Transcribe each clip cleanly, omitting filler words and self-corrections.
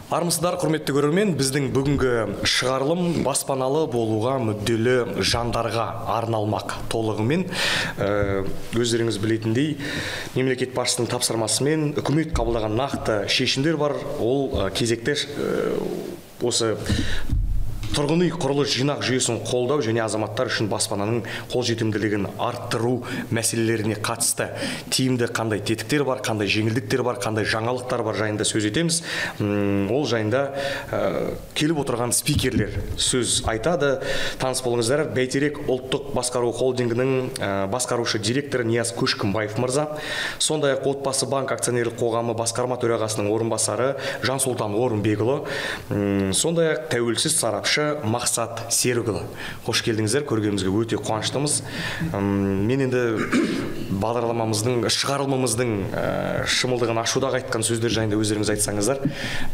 Армысыздар, құрметті көрермен, біздің бүгінгі шығарылым баспаналы болуға мүдделі жандарға арналмақ. Толығымен өздеріңіз білетіндей, мемлекет басшысының тапсырмасымен үкімет қабылдаған нақты шешімдер бар. Ол кезекте осы тұрғын үй құрылыс жинақ жүйесін қолдау және азаматтар үшін баспананың қолжетімділігін арттыру мәселелеріне қатысты тиімді қандай тетіктер бар, қандай жеңілдіктер бар, қандай жаңалықтар бар жайында сөз етеміз. Ол жайында келіп отырған спикерлер сөз айтады. Таныс болыңыздар, Бәйтерек ұлттық басқару холдингінің басқарушы директоры Нияз Көшкімбаев мырза, сондай-ақ Отбасы банк акционерлік қоғамы басқарма төрағасының орынбасары Жансұлтан Орынбекұлы, сондай-ақ тәуелсіз сарапшы Мақсат Серікұлы. Қош келдіңіздер, көргенімізге өте қуаныштымыз. Мен енді бағдарламамыздың, шығарылмамыздың шымылдығын ашудағы айтқан сөздер жайында өздеріңіз айтсаңыздар,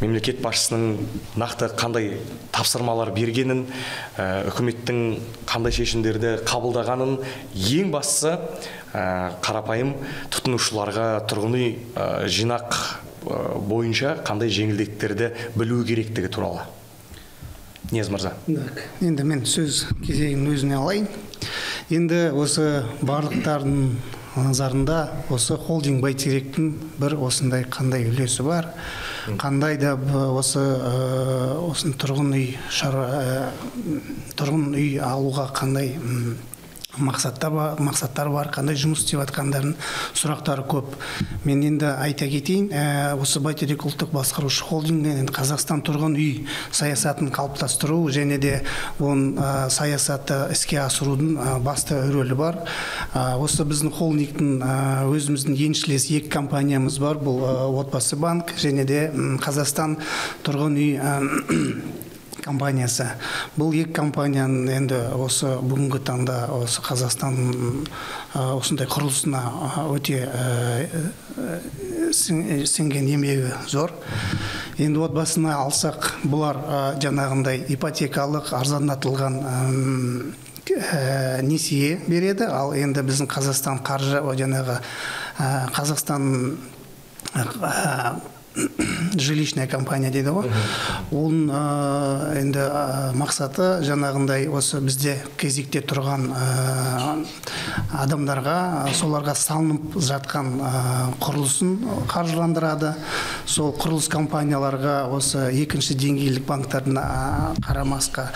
мемлекет басшысының нақты қандай тапсырмалар бергенін, үкіметтің қандай шешімдерді қабылдағанын, ең бастысы қарапайым тұтынушыларға тұрғын үй жинақ бойынша қандай жеңілдіктерді білу керектігі туралы. Нияз мырза. Енді мен сөз кезегін өзіне алайын. Енді осы барлықтардың назарында осы холдинг Бәйтеректің бір осындай қандай үлесі бар, қандай да осы тұрғын үй алуға қандай мақсаттар бар, қандай жұмыс істеп жатқандарын сұрақтары көп. Мен енді айта кетейін, осы Бәйтерек ұлттық басқарушы холдингінен Қазақстан тұрғын үй саясатын қалыптастыру және де оның саясатты іске асырудың басты рөлі бар. Осы біздің холдингтің өзіміздің еншілес екі компаниямыз бар, бұл Отбасы банк және де Қазақстан тұрғын үй компаниясы. Бұл екі компанияның енді осы бүгінгі таңда осы Қазақстан осындай құрылысына өте сіңген еңбегі зор. Енді отбасына алсақ, бұлар жаңағындай ипотекалық арзандатылған несие береді, ал енді біздің Қазақстан қаржы жаңағы Қазақстан жилищная компания дейді ғой. Оның енді мақсаты жаңағындай осы бізде кезекте тұрған адамдарға, соларға салынып жатқан құрылысын қаржыландырады. Сол құрылыс компанияларға осы екінші деңгейлік банктердің қарамасқа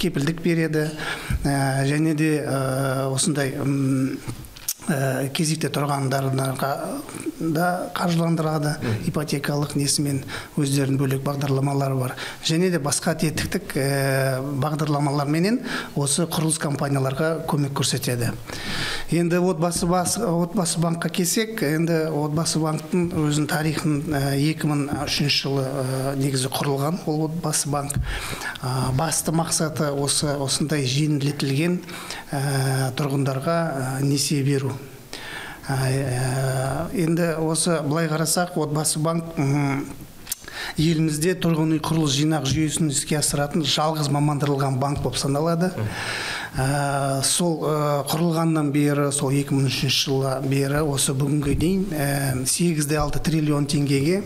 кепілдік береді. Және де осындай кезекте тұрғандарға да қаржыландырады, ипотекалық несімен өздерінің бөлек бағдарламалары бар. Және де басқа тетіктік бағдарламаларменен осы құрылыс компанияларға көмек көрсетеді. Енді Отбасы банкқа келсек, енді Отбасы банктың өзінің тарихын 2003 жылы негізі құрылған ол Отбасы банк. Басты мақсаты осындай жеңілдетілген тұрғындарға несие беру. Енді осы былай қарасақ, Отбасы банк елімізде тұрғын үй құрылыс жинақ жүйесін іске асыратын жалғыз мамандырылған банк болып саналады. Сол құрылғаннан бері, сол 2003 жылы бері, осы бүгінге дейін 8,6 триллион теңгеге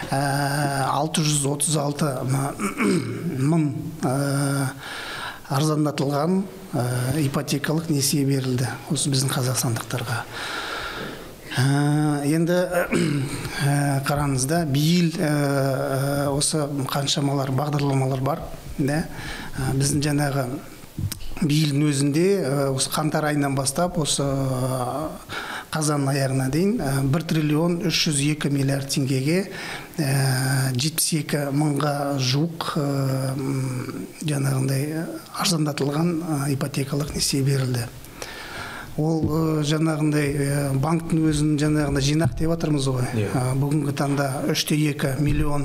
636 мың арзандатылған ипотекалық несие берілді осы біздің қазақстандықтарға. Енді қараңызда, биыл осы қаншамалар бағдарламалар бар. Біздің жаңағы биылдың өзінде осы қаңтар айынан бастап осы қазан аяғына дейін 1 триллион 302 миллиард теңгеге 72 мыңға жуық жаңағындай арзандатылған ипотекалық несие берілді. Ол жаңағындай банктың өзін жаңағындай жинақ деп жатырмыз ғой. Бүгінгі таңда 3,2 миллион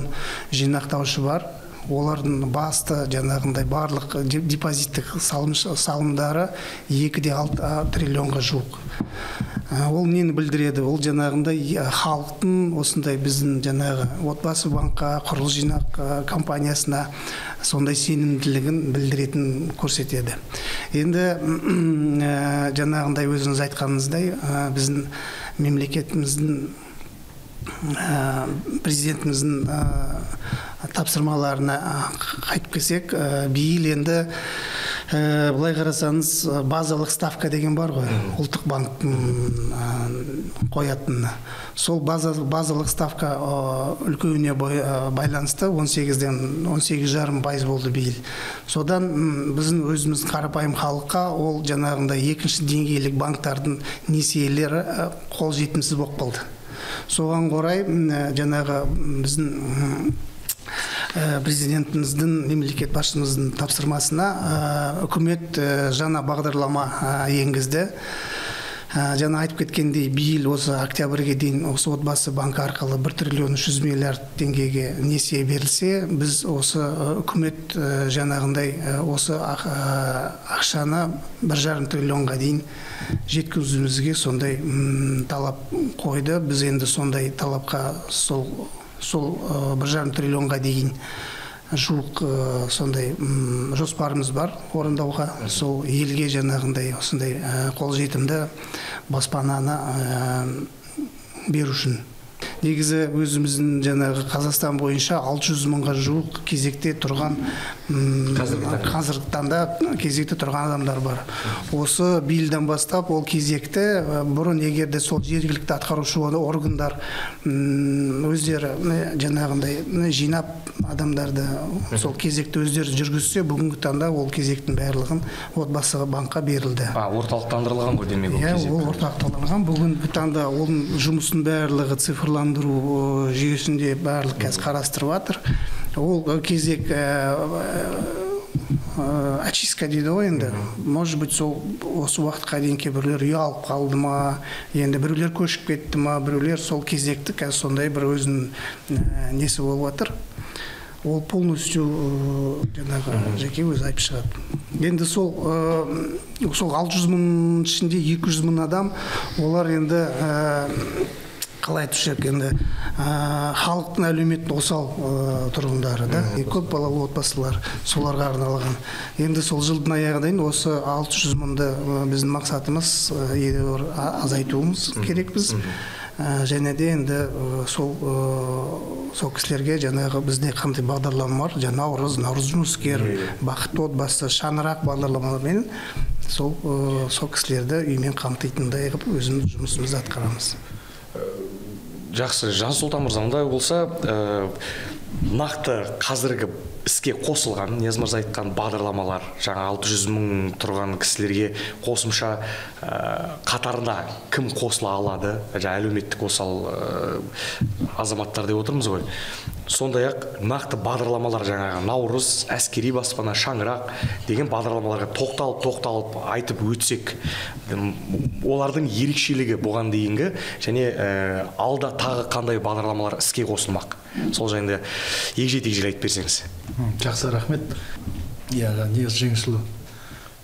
жинақтаушы бар. Олардың басты жаңағындай барлық депозиттік салымдары 2,6 триллионға жуық. Ол нені білдіреді? Ол жаңағындай халықтың осындай біздің жаңағы Отбасы банкқа, құрылыс жинақ компаниясына сондай сенімділігін білдіретін көрсетеді. Енді жаңағындай өзіңіз айтқаныңыздай біздің мемлекетіміздің президентіміздің тапсырмаларына қайтып келсек, биыл енді былай қарасаңыз базалық ставка деген бар ғой, ұлттық банктың қоятыны. Сол базалық ставка үлкеюіне байланысты 18,5% болды биыл. Содан біздің өзіміздің қарапайым халыққа ол жаңағындай екінші деңгейлік банктардың несиелері қолжетімсіз болып қалды. Соған орай жаңағы біздің президентіміздің, мемлекет басшымыздың тапсырмасына үкімет жаңа бағдарлама енгізді. Жаңа айтып кеткендей, биыл осы октябрьге дейін осы отбасы банкі арқылы 1 триллион 300 миллиард теңгеге несие берілсе, біз осы үкімет жаңағындай осы ақшаны 1,5 триллионға дейін жеткізуімізге сондай талап қойды. Біз енді сондай талапқа сол 1,5 триллионға дейін жуық сондай жоспарымыз бар орындауға. Сол елге жаңағындай осындай қолжетімді баспананы беру үшін. Негізі өзіміздің жаңағы Қазақстан бойынша 600 мыңға жуық кезекте тұрған, қазіргі таңда кезекте тұрған адамдар бар. Осы биылдан бастап ол кезекті бұрын егерде сол жергілікті атқарушы органдар өздері жаңағындай жинап адамдарды сол кезекті өздері жүргізсе, бүгінгі таңда ол кезектің барлығын отбасы банкқа берілді. Орталықтандырылған ғой демек ол кезек. Ол орталықтандырылған. Бүгінгі таңда оның жұмысын барлығы цифрландыру жүйесінде барлық қазір қарастырып жатыр. Ол кезек очистка дейді ғой енді. Может быть, сол осы уақытқа дейін кейбіреулер үй алып қалды ма, енді біреулер көшіп кетті ма, біреулер сол кезекті қазір сондай бір өзінің несі болып жатыр. Ол полностью жаңағы жеке өзі айтып шығады. Енді сол 600 мың ішінде 200 мың адам, олар енді қалай айтушек, енді халықтың әлеуметтік осал тұрғындары да, көп балалы отбасылар, соларға арналған. Енді сол жылдың аяғына дейін осы 600 мыңды біздің мақсатымыз азайтуымыз керек біз. Және де енді сол кісілерге жаңағы бізде қандай бағдарлама бар, Наурыз жұмыскер, бақытты отбасы, шаңырақ бағдарламалармен сол кісілерді үймен қамтитындай қылып өзіміз жұмысымызды атқарамыз. Жақсы, Жансұлтан мырза, ондай болса, нақты қазіргі іске қосылған, Нияз мырза айтқан бағдарламалар, жаңа 600 мың тұрған кісілерге қосымша қатарында кім қосыла алады, әлеуметтік осал азаматтар деп отырмыз ғой. Сондай-ақ нақты бағдарламалар, жаңағы Наурыз, әскери баспана, шаңырақ деген бағдарламаларға тоқталып айтып өтсек, олардың ерекшелігі бұған дейінгі және алда тағы қандай бағдарламалар іске қосылмақ? Сол жайында егжей-тегжейлі айтып берсеңіз. Жақсы, рахмет. Нияз Жеңісұлы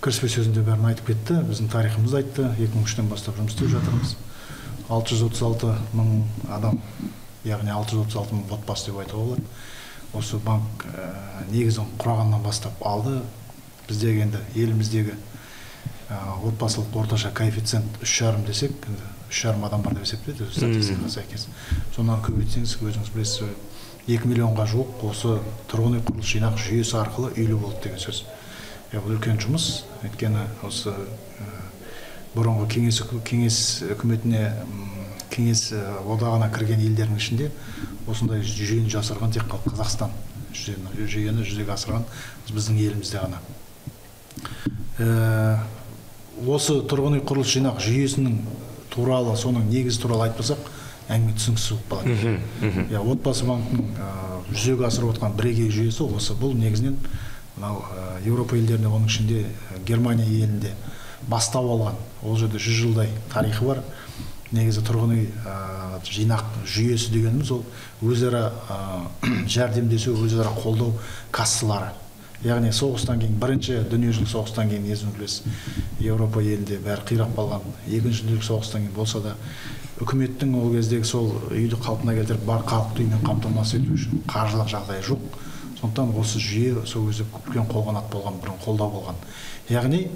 кіріспе сөзінде бәрін айтып кетті. Біздің тарихымызды айтты. 2003-тен бастап жұмыс істеп жатырмыз. 636 мың адам, яғни 636 мың отбасы деп айтуға болады. Осы банк негізін құрағаннан бастап алды. Біздегі енді еліміздегі отбасылық орташа коэффициент 3,5 десек, 3,5 адам бар деп есептейді, статистикаға сәйкес. Сонан көбейтсеңіз, өзіңіз білесіз, 2 миллионға жуық осы тұрғын үй құрылыс жинақ жүйесі арқылы үйлі болды деген сөз. Бұл үлкен жұмыс. Өйткені осы бұрынғы кеңес үкіметіне, кеңес одағына кірген елдердің ішінде осындай жүйені жасырған тек Қазақстан жүйені жүзеге асырған біздің елімізде ғана. Осы тұрғын үй құрылыс жинақ жүйесінің туралы, соның негізі туралы айтпасақ, әңгіме түсініксіз болып қалады. Отбасы банкінің жүзеге асырып отқан бірегей жүйесі осы. Бұл негізінен Еуропа елдерінде, оның ішінде Германия елінде бастау алған. Ол жерде 100 жылдай тарихы бар. Негізі тұрғын үй жинақ жүйесі дегеніміз ол өзара жәрдемдесу, өзара қолдау кассалары. Яғни соғыстан кейін, бірінші дүниежүзілік соғыстан кейін, езін білесіз, Еуропа елінде бәрі қирап қалған. Екінші дүниежүзілік соғыстан кейін болса да, үкіметтің ол кездегі сол үйді қалпына келтіріп, бар халықты үймен қамтамасыз ету үшін қаржылық жағдайы жоқ. Сондықтан осы жүйе сол кезде үлкен қолғанат болған, бұрын қолдау болған. Яғни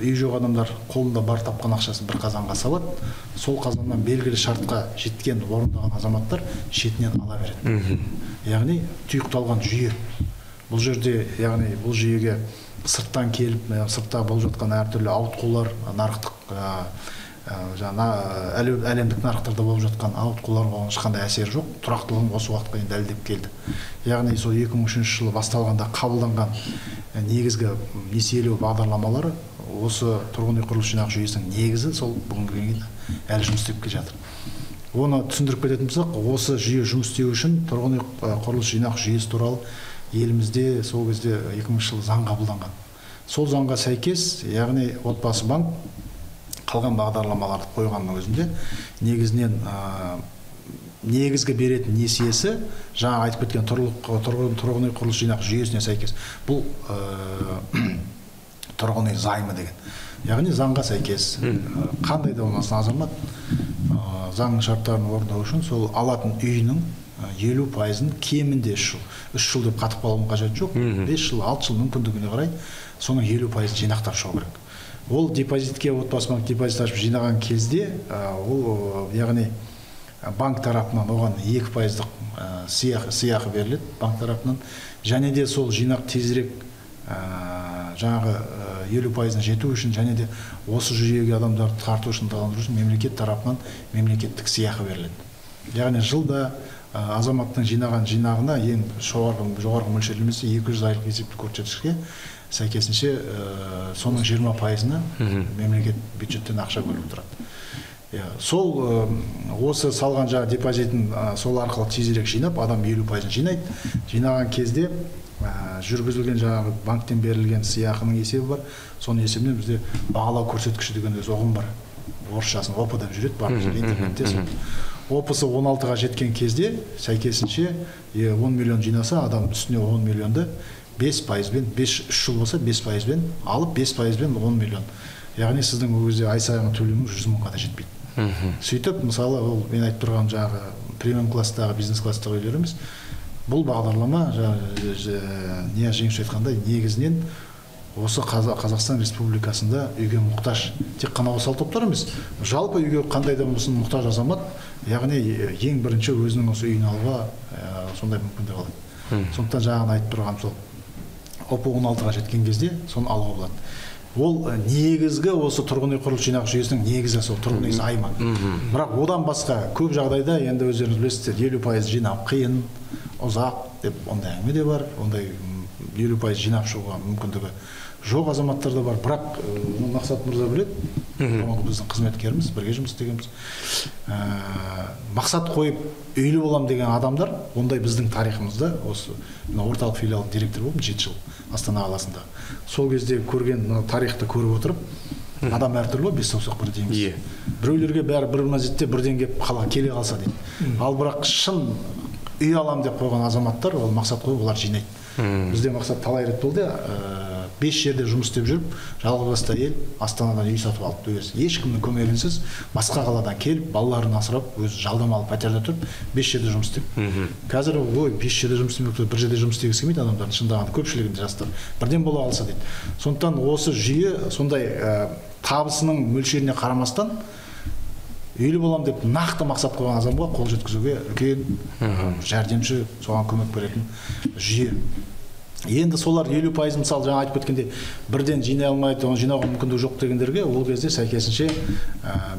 үй жоқ адамдар қолында бар тапқан ақшасын бір қазанға салады, сол қазаннан белгілі шартқа жеткен, орындаған азаматтар шетінен ала береді. Яғни тұйықталған жүйе. Бұл жерде, яғни бұл жүйеге сырттан келіп, сыртта болып жатқан әртүрлі ауытқулар, нарықтық әлемдік нарықтарда болып жатқан ауытқуларға ешқандай әсері жоқ. Тұрақтылығын осы уақытқа дейін дәлелдеп келді. Яғни сол 2003 жылы басталғанда қабылданған негізгі несиелеу бағдарламалары осы тұрғын үй құрылыс жинақ жүйесінің негізі сол бүгінгі күнге әлі жұмыс істеп келе жатыр. Оны түсіндіріп кететін болсақ, осы жүйе жұмыс істеу үшін тұрғын үй құрылыс жинақ жүйесі туралы елімізде сол кезде 2000 жылы заң қабылданған. Сол заңға сәйкес, яғни отбасы банк қалған бағдарламаларды қойғанның өзінде негізінен негізгі беретін несиесі жаңа айтып кеткен тұрғын үй құрылыс жинақ жүйесіне сәйкес бұл тұрғын үй займы деген. Яғни заңға сәйкес қандай да болмасын азамат заңның шарттарын орындау үшін сол алатын үйінің 50%-ын кемінде 3 жыл. 3 жыл деп қатып қалудың қажеті жоқ. 5 жыл, 6 жыл мүмкіндігіне қарай соның 50%-ын жинақтап шығу керек. Ол депозитке отбасы банк депозит ашып жинаған кезде, ол яғни банк тарапынан оған 2%-ық сыйақы беріледі банк тарапынан, және де сол жинақ тезірек жаңағы 50%-ына жету үшін, және де осы жүйеге адамдарды тарту үшін, мемлекет тарапынан мемлекеттік сыйақы беріледі. Яғни жылда азаматтың жинаған жинағына ең жоғарғы мөлшерлемесі 200 айлық есептік көрсеткішке сәйкесінше соның 20%-ына мемлекет бюджеттен ақша бөліп тұрады. Сол осы салған жаңа депозитін сол арқылы тезірек жинап, адам 50%-ын жинайды. Жинаған кезде жүргізілген жаңағы банктен берілген сыйақының есебі бар. Соның есебінен бізде бағалау көрсеткіші деген өз ұғым бар. Орысшасын ОП деп жүреді, бар интернетте. ОП-сы 16-ға жеткен кезде сәйкесінше 10 миллион жинаса, адам үстіне 10 миллионды 5%-бен, 3 жыл болса 5%-бен алып, 5%-бен 10 миллион. Яғни сіздің ол кезде ай сайын төлеміңіз 100 мыңға да жетпейді. Сөйтіп, мысалы, ол мен айтып тұрған жағы премиум класстағы, бизнес класстағы үйлеріміз, бұл бағдарлама не жеңіс айтқандай негізінен осы Қазақстан Республикасында үйге мұқтаж, тек қана осал топтар емес, жалпы үйге қандай да болсын мұқтаж азамат, яғни ең бірінші өзінің осы үйін алуға сондай мүмкіндік алады. Сондықтан жаңағы айтып тұрған сол ОП 16-ға жеткен кезде соны алуға болады. Ол негізгі осы тұрғын үй құрылыс жинақ жүйесінің негізі сол тұрғын үй займы. Бірақ одан басқа көп жағдайда енді өздеріңіз білесіздер, 50% жинап қиын, ұзақ деп ондай әңгіме де бар, ондай 50% жинап шығуға мүмкіндігі жоқ азаматтар да бар. Бірақ Мақсат мырза біледі, біздің қызметкеріміз, бірге жұмыс істегенбіз. Мақсат қойып үйлі болам деген адамдар, ондай біздің тарихымызда, осы орталық филиалының директоры болдым 7 жыл Астана қаласында. Сол кезде көрген тарихты көріп отырып, адам әртүрлі, бес саусақ бірден емес. Біреулерге бәрі бір мезетте бірден келе қалса дейді. Ал бірақ шын үй алам деп қойған азаматтар, ол мақсат қойып, олар жинайды. Бізде мақсат талай рет болды, 5 жерде жұмыс істеп жүріп, жалғызбасты әйел Астанадан үй сатып алып, ешкімнің көмегінсіз басқа қаладан келіп, балаларын асырап, өзі жалдамалы пәтерде тұрып, 5 жерде жұмыс істеп. Қазір ой, 5 жерде жұмыс істемек, бір жерде жұмыс істегісі келмейді адамдардың, шындаған көпшілігінде жастар. Бірден бола алса дейді. Сондықтан осы жүйе сондай табысының мөлшеріне қарамастан үйлі болам деп нақты мақсат қойған азамға қол жеткізуге үлкен жәрдемші, соған көмек беретін жүйе. Енді солар 50% мысалы жаңа айтып кеткенде бірден жинай алмайды, оны жинауға мүмкіндігі жоқ дегендерге ол кезде сәйкесінше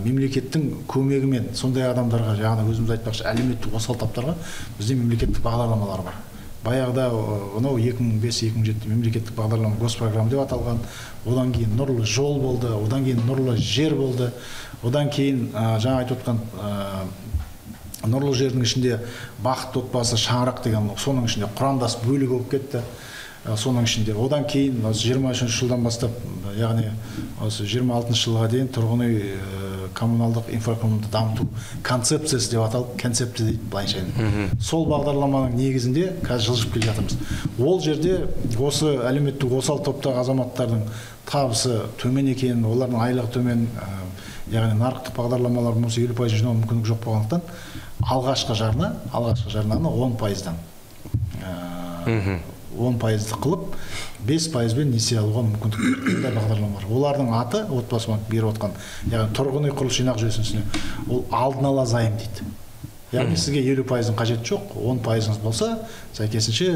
мемлекеттің көмегімен сондай адамдарға, жаңа өзіміз айтпақшы, әлеуметтік осал топтарға бізде мемлекеттік бағдарламалар бар. Баяғыда онау 2005-2007 мемлекеттік бағдарлама госпрограмма деп аталған, одан кейін нұрлы жол болды, одан кейін нұрлы жер болды, одан кейін жаңа айтып отқан нұрлы жердің ішінде бақытты отбасы, шаңырақ деген соның ішінде құрамдас бөлігі болып кетті. Соның ішінде одан кейін 23 жылдан бастап, яғни осы 26 жылға дейін тұрғын үй коммуналдық инфрақұрылымды дамыту концепциясы деп аталып, концепция дейді былайша. Сол бағдарламаның негізінде қазір жылжып келе жатырмыз. Ол жерде осы әлеуметтік осал топтағы азаматтардың табысы төмен екенін, олардың айлығы төмен, яғни нарықтық бағдарламалар осы 50% жинау мүмкіндігі жоқ болғандықтан алғашқы жарнаны 10%-дан 10%-ды қылып 5%-бен несие алуға мүмкіндік береді бағдарламалар. Олардың аты отбасы банк беріп отқан, яғни тұрғын үй құрылыс жинақ жүйесіне ол алдын ала займ дейді. Яғни сізге 50%-ың қажеті жоқ, 10%-ыңыз болса, сәйкесінше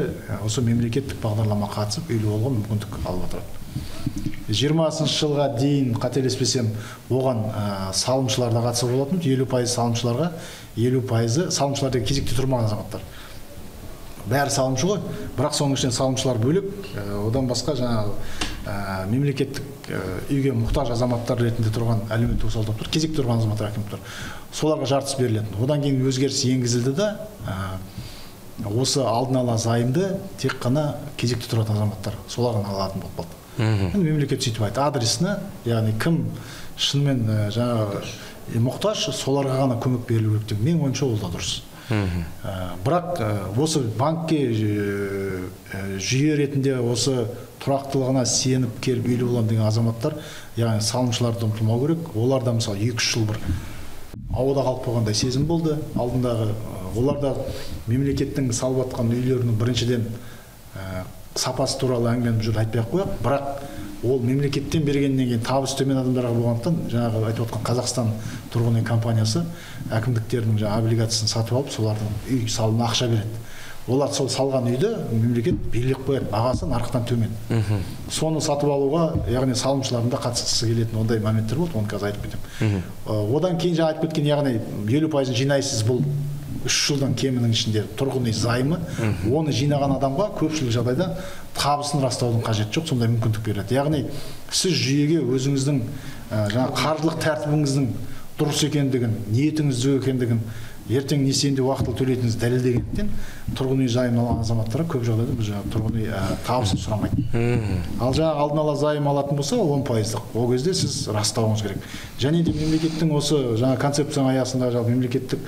осы мемлекеттік бағдарлама қатысып үйлі болуға мүмкіндік алып отырады. 20-шы жылға дейін қателеспесем, оған салымшылар да қатысып болатын, 50% салымшыларға, 50% салымшылар деген кезекте тұрмаған азаматтар. Бәрі салымшы ғой, бірақ соның ішінен салымшылар бөлек, одан басқа жаңағы мемлекеттік үйге мұқтаж азаматтар ретінде тұрған әлеуметтік осал топтар, кезекте тұрған азаматтар әкімдер. Соларға жартысы берілетін. Одан кейін өзгеріс енгізілді да, осы алдын ала зайымды тек қана кезекте тұратын азаматтар соларға алатын болып қалды. Мемлекет сөйтіп айтты, адресіне, яғни кім шынымен жаңағы мұқтаж, соларға ғана көмек берілу керек деп. Мен ойымша ол да дұрыс. Бірақ осы банкке жүйе ретінде осы тұрақтылығына сеніп келіп үйлі боламын деген азаматтар, яғни салымшыларды ұмытылмау керек. Олар да мысалы 2-3 жыл бір ауада қалып қойғандай сезім болды. Алдындағы олар да мемлекеттің салып жатқан үйлерінің біріншіден сапасы туралы әңгімені жүр айтпай ақ қояйық, бірақ ол мемлекеттен бергеннен кейін табысы төмен адамдарға болғандықтан жаңағы айтып отқан Қазақстан тұрғын үй компаниясы әкімдіктердің жаңағы облигациясын сатып алып, солардың үй салымына ақша береді. Олар сол салған үйді мемлекет белгілеп қояды, бағасы нарықтан төмен. Соны сатып алуға, яғни салымшылардың да қатысқысы келетін ондай моменттер болды, оны қазір айтып кетемін. Одан кейін жаңа айтып кеткен, яғни 50% жинайсыз, бұл 3 жылдан кемінің ішінде тұрғын үй займы, оны жинаған адамға көпшілік жағдайда табысын растаудың қажеті жоқ, сондай мүмкіндік береді. Яғни сіз жүйеге өзіңіздің қаржылық тәртібіңіздің дұрыс екендігін, ниетіңіз түзу екендігін, ертең несиені уақытылы төлейтініңізді дәлелдегендіктен тұрғын үй зайым алған азаматтарға көп жағдайда біз тұрғын үй табысын сұрамайды. Ал жаңағы алдын ала зайым алатын болса, 10%-ық. Ол кезде сіз растауыңыз керек. Және де мемлекеттің осы жаңа концепцияның аясында мемлекеттік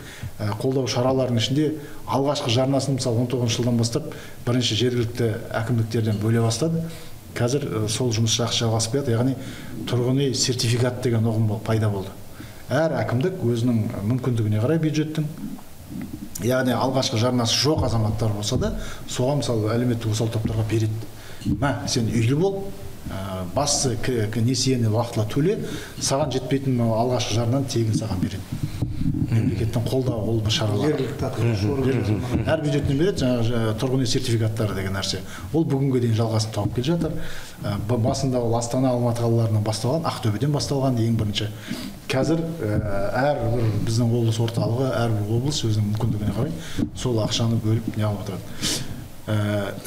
қолдау шараларының ішінде алғашқы жарнасын мысалы 19 жылдан бастап бірінші жергілікті әкімдіктерден бөле бастады. Қазір сол жұмыс жақсы жалғасып келеді. Яғни тұрғын үй сертификат деген ұғым пайда болды. Әр әкімдік өзінің мүмкіндігіне қарай бюджеттің, яғни алғашқы жарнасы жоқ азаматтар болса да, соған мысалы әлеуметтік осал топтарға береді. Сен үйлі бол, басты несиені уақытылы төле, саған жетпейтін алғашқы жарнаны тегін саған береді. Мемлекеттің қолдауы ол бір шаралар. Әр бюджеттен береді, жаңағы тұрғын үй сертификаттары деген нәрсе. Ол бүгінге дейін жалғасын тауып келе жатыр. Басында ол Астана, Алматы қалаларынан басталған, Ақтөбеден басталған ең бірінші. Қазір әрбір біздің облыс орталығы, әрбір облыс өзінің мүмкіндігіне қарай сол ақшаны бөліп неғып отырады.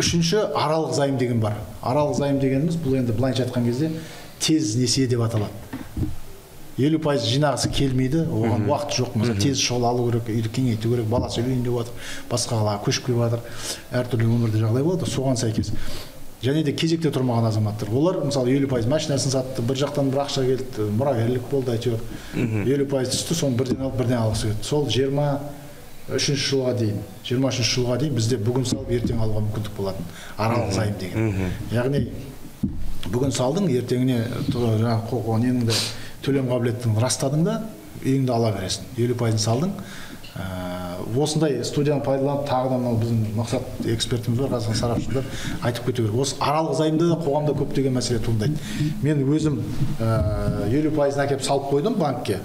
Үшінші аралық зайым деген бар. Аралық зайым дегеніміз бұл енді былайша айтқан кезде тез несие деп аталады. 50% жинағысы келмейді, оған уақыт жоқ, мысалы тез шол алу керек, үйді кеңейту керек, баласы үйінде жатыр, басқа қалаға көшіп келіп жатыр, әртүрлі өмірде жағдай болады, соған сәйкес. Және де кезекте тұрмаған азаматтар. Олар мысалы 50% машинасын сатты, бір жақтан бір ақша келді, мұрагерлік болды әйтеуір. 50% түсті, соны бірден алып, бірден алғысы келді. Сол 23 жылға дейін бізде бүгін салып, ертең алуға мүмкіндік болатын аралық зайым деген. Яғни бүгін салдың, ертеңіне жаңағы төлем қабілеттігін растадың да, үйіңді ала бересің. 50% салдың. Осындай студияны пайдаланып, тағы да біздің мақсат экспертіміз бар, қазір сарапшылар айтып кету керек. Осы аралық зайымда да қоғамда көптеген мәселе туындайды. Мен өзім 50%-ын әкеп салып қойдым банкке.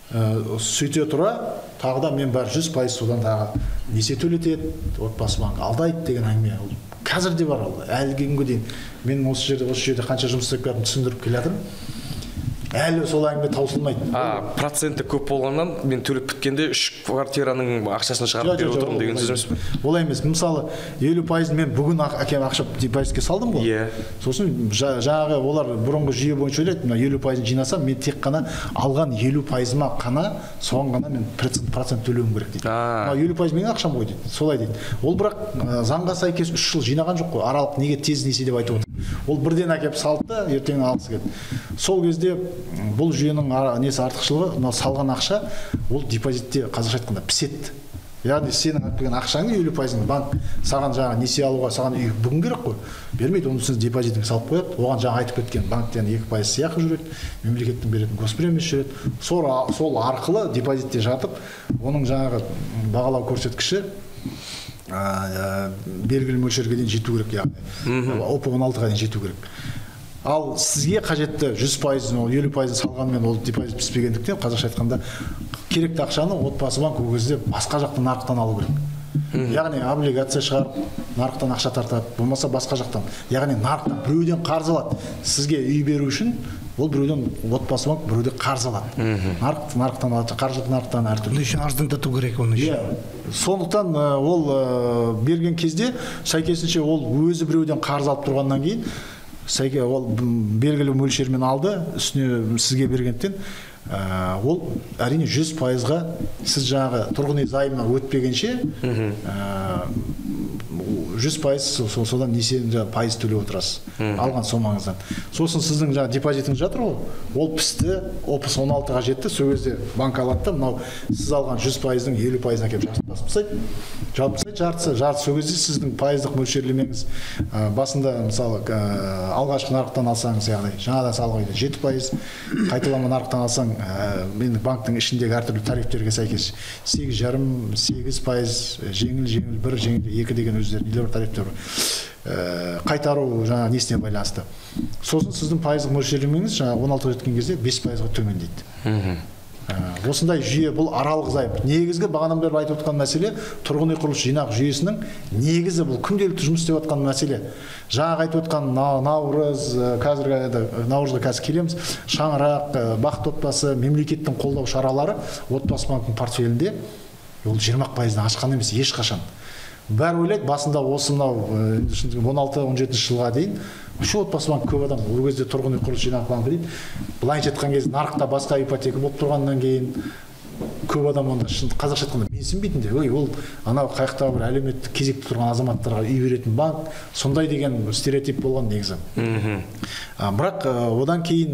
Сөйте тұра, тағы да мен бәрі 100% содан тағы несие төлетеді, отбасы банк алдайды деген әңгіме. Қазір де бар ол, әлі күнге дейін. Мен осы жерде қанша жұмыс істеп келатырмын, түсіндіріп келе жатырмын. Әлі сол әңгіме таусылмайды. Проценті көп болғаннан мен төлеп біткенде 3 квартираның ақшасын шығарып беріп отырмын деген сөз емес пе? Олай емес. Мысалы 50%-ын мен бүгін әкем ақша депозитке салдым ғой. Сосын жаңағы олар бұрынғы жүйе бойынша ойлайды, мына 50%-ын жинасам, мен тек қана алған 50%-ыма қана, соған ғана мен процент төлеуім керек дейді. 50% менің ақшам ғой дейді. Солай дейді. Ол бірақ заңға сәйкес 3 жыл жинаған жоқ қой. Аралық неге тез несие деп айтып отыр. Ол бірден әкеп салды да, ертең алғысы келді. Сол кезде бұл жүйенің несі артықшылығы, мынау салған ақша ол депозитте қазақша айтқанда піседі. Яғни сенің алып келген ақшаңның 50%-ын банк саған жаңа несие алуға саған үй бүгін керек қой. Бермейді, оны сіз депозитіңе салып қояды. Оған жаңа айтып кеткен банктен 2% сыйақы жүреді, мемлекеттен беретін госпремиясы жүреді. Сол арқылы депозитте жатып, оның жаңағы бағалау көрсеткіші белгілі мөлшерге дейін жету керек, яғни ОП 16-ға дейін жету керек. Ал сізге қажетті 100%, 50% салғанмен ол депозит піспегендіктен, қазақша айтқанда, керекті ақшаны отбасы банк ол кезде басқа жақтан нарықтан алу керек. Яғни облигация шығарып, нарықтан ақша тартады, болмаса басқа жақтан. Яғни нарықтан біреуден қарыз алады. Сізге үй беру үшін ол біреуден отбасы банк біреуде қарыз алады. Нарықтан алады, қаржылық нарықтан әртүрлі. Үшін арзандату керек оны. Сондықтан ол берген кезде сәйкесінше ол өзі біреуден қарыз алып тұрғаннан кейін ол белгілі мөлшермен алды, үстіне сізге бергендіктен ол әрине 100%-ға сіз жаңағы тұрғын үй займына өтпегенше 100% содан несиені пайыз төлеп отырасыз алған сомаңыздан. Сосын сіздің жаңағы депозитіңіз жатыр ғой, ол пісті, опыс 16-ға жетті, сол кезде банк алады да, мынау сіз алған 100%-ның 50%-ын әкеліп жартып тастайды. Жартысы, сол кезде сіздің пайыздық мөлшерлемеңіз басында мысалы алғашқы нарықтан алсаңыз, яғни жаңадан салған үйде 7%, қайталама нарықтан алсаң, менің банктың ішіндегі әртүрлі тарифтерге сәйкес 8,5%, 8%, жеңіл, 1, жеңіл, 2 деген өздері тарифтер қайтару жаңа несіне байланысты. Сосын сіздің пайыздық мөлшерлемеңіз жаңа 16-ға жеткен кезде 5%-ға төмендейді. Осындай жүйе, бұл аралық займ. Негізгі бағанадан бері айтып отқан мәселе тұрғын үй құрылыс жинақ жүйесінің негізі, бұл күнделікті жұмыс істеп отқан мәселе. Жаңа айтып отқан наурыз, наурызға қазір келеміз, шаңырақ, бақыт отбасы, мемлекеттің қолдау шаралары отбасы банктың портфелінде ол 20%-дан ашқан емес ешқашан. Бәрі ойлайды, басында осы мынау 16-17 жылға дейін үші отбасы банк көп адам, ол кезде тұрғын үй құрылыс жинақ банкі дейді. Былайынша айтқан кезде нарықта басқа ипотека болып тұрғаннан кейін көп адам онда қазақша айтқанда менсінбейтін де, ол анау қаяқтағы бір әлеуметтік кезекте тұрған азаматтарға үй беретін банк, сондай деген стереотип болған негізі. Бірақ одан кейін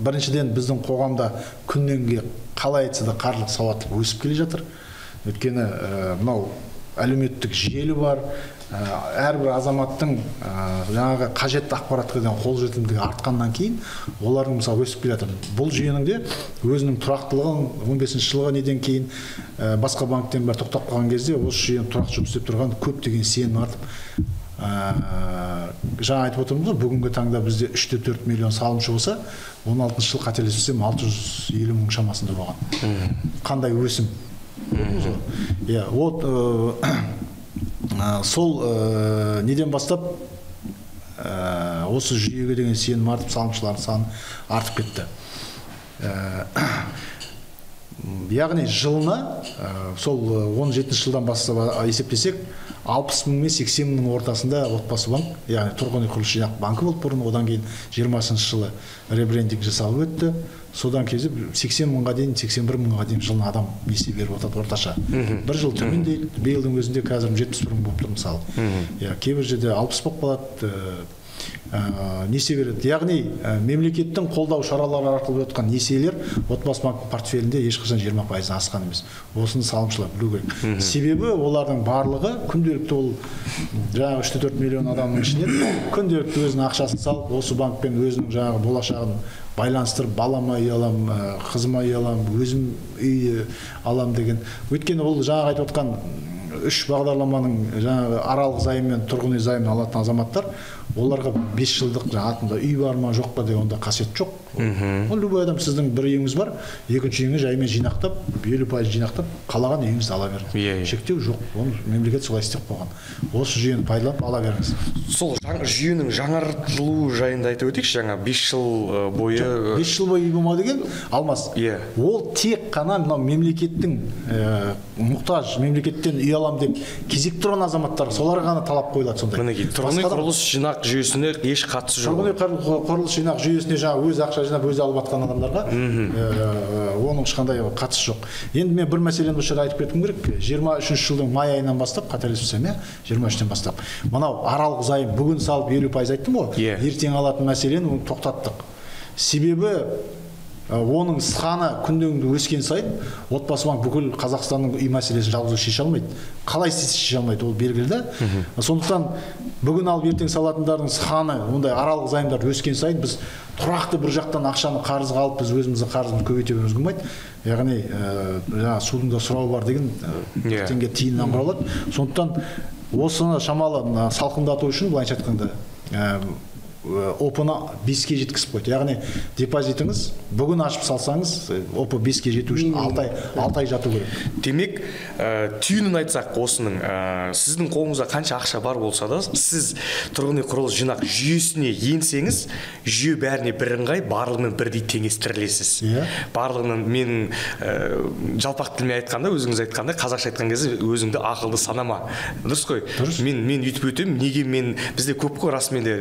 біріншіден біздің қоғамда күннен қалай айтса да қаржылық сауаттылық өсіп келе жатыр. Өйткені мынау әлеуметтік желі бар, әрбір азаматтың жаңағы қажетті ақпаратқа деген қолжетімділігі артқаннан кейін олардың мысалы өсіп келе жатыр. Бұл жүйенің де өзінің тұрақтылығын 15 жылға неден кейін басқа банктен бәрі тоқтап қалған кезде осы жүйенің тұрақты жұмыс істеп тұрған көптеген сенім артып, жаңа айтып отырмыз ғой, бүгінгі таңда бізде 3-4 миллион салымшы болса, 16 жыл қателеспесем 650 мың шамасында болған. Қандай өсім? Сол неден бастап осы жүйеге деген сенім артып, салымшылардың саны артып кетті. Яғни жылына сол 17 жылдан бастап есептесек 60 мың мен 80 мыңның ортасында отбасы банк, яғни тұрғын үй құрылыс жинақ банкі болып бұрын, одан кейін 20 жылы ребрендинг жасалып өтті. Содан кезде 80 мыңға дейін, 81 мыңға дейін жылына адам несие беріп отырады орташа. Бір жыл төмендейді, биылдың өзінде қазір 71 мың болып тұр мысалы. Кейбір жерде 60 болып қалады, несие береді. Яғни мемлекеттің қолдау шаралары арқылы өткен несиелер отбасы банктың портфелінде ешқашан 20%-дан асқан емес. Осыны салымшылар білу керек. Себебі олардың барлығы күнделікті ол жаңағы 3-4 миллион адамның ішінен күнделікті өзінің ақшасын салып, осы банкпен өзінің жаңағы болашағын байланыстырып, балама үй алам, қызыма үй алам, өзім үй алам деген. Өйткені ол жаңағы айтып отқан 3 бағдарламаның жаңағы аралық займ мен тұрғын үй займын алатын азаматтар, оларға 5 жылдық атында үй бар ма жоқ па деген онда қасиет жоқ. Ол любой адам, сіздің бір үйіңіз бар, екінші үйіңіз жаймен жинақтап, 50% жинақтап, қалаған үйіңізді ала беріңіз. Шектеу жоқ. Оны мемлекет солай істеп қойған. Осы жүйені пайдаланып ала беріңіз. Сол жүйенің жаңартылуы жайында айтып өтейікші, жаңа 5 жыл бойы 5 жыл бойы үй болмады деген алмас. Ол тек қана мынау мемлекеттің мұқтаж, мемлекеттен үй алам деп кезек тұрған азаматтар, соларға ғана талап қойылады сондай. Мінекей, тұрғын үй құрылыс жинақ жүйесіне еш қатысы жоқ. Тұрғын үй құрылыс жинақ жүйесіне жаңа өз ақша жинап өзі алып жатқан адамдарға оның ешқандай қатысы жоқ. Енді мен бір мәселені осы жерде айтып кеткім керек. 23 жылдың май айынан бастап, қателеспесем, 23-тен бастап, мынау аралық займ бүгін салып 50% айттым ғой, ертең алатын мәселені тоқтаттық. Себебі оның саны күннен күнге өскен сайын отбасы банк бүкіл Қазақстанның үй мәселесін жалғыз шеше алмайды. Қалай шеше алмайды, ол белгілі да. Сондықтан бүгін алып ертең салатындардың саны, ондай аралық займдар өскен сайын біз тұрақты бір жақтан ақшаны қарызға алып біз өзіміздің қарызымызды көбейте беруіміз болмайды. Яғни жаңа судың да сұрауы бар деген теңге тиыннан құралады. Сондықтан осыны шамалы салқындату үшін былайша айтқанда опыны 5-ке жеткізіп қойды. Яғни депозитіңіз бүгін ашып салсаңыз, опы 5-ке жету үшін 6 ай жату керек. Демек, түйінін айтсақ осының, сіздің қолыңызда қанша ақша бар болса да, сіз тұрғын үй құрылыс жинақ жүйесіне енсеңіз, жүйе бәріне бірыңғай, барлығымен бірдей теңестірілесіз. Барлығының менің жалпақ тілмен айтқанда, өзіңіз айтқанда, қазақша айтқан кезде өзіңді ақылды санама. Дұрыс қой? Мен үйтіп өтем, неге бізде көп қой расымен де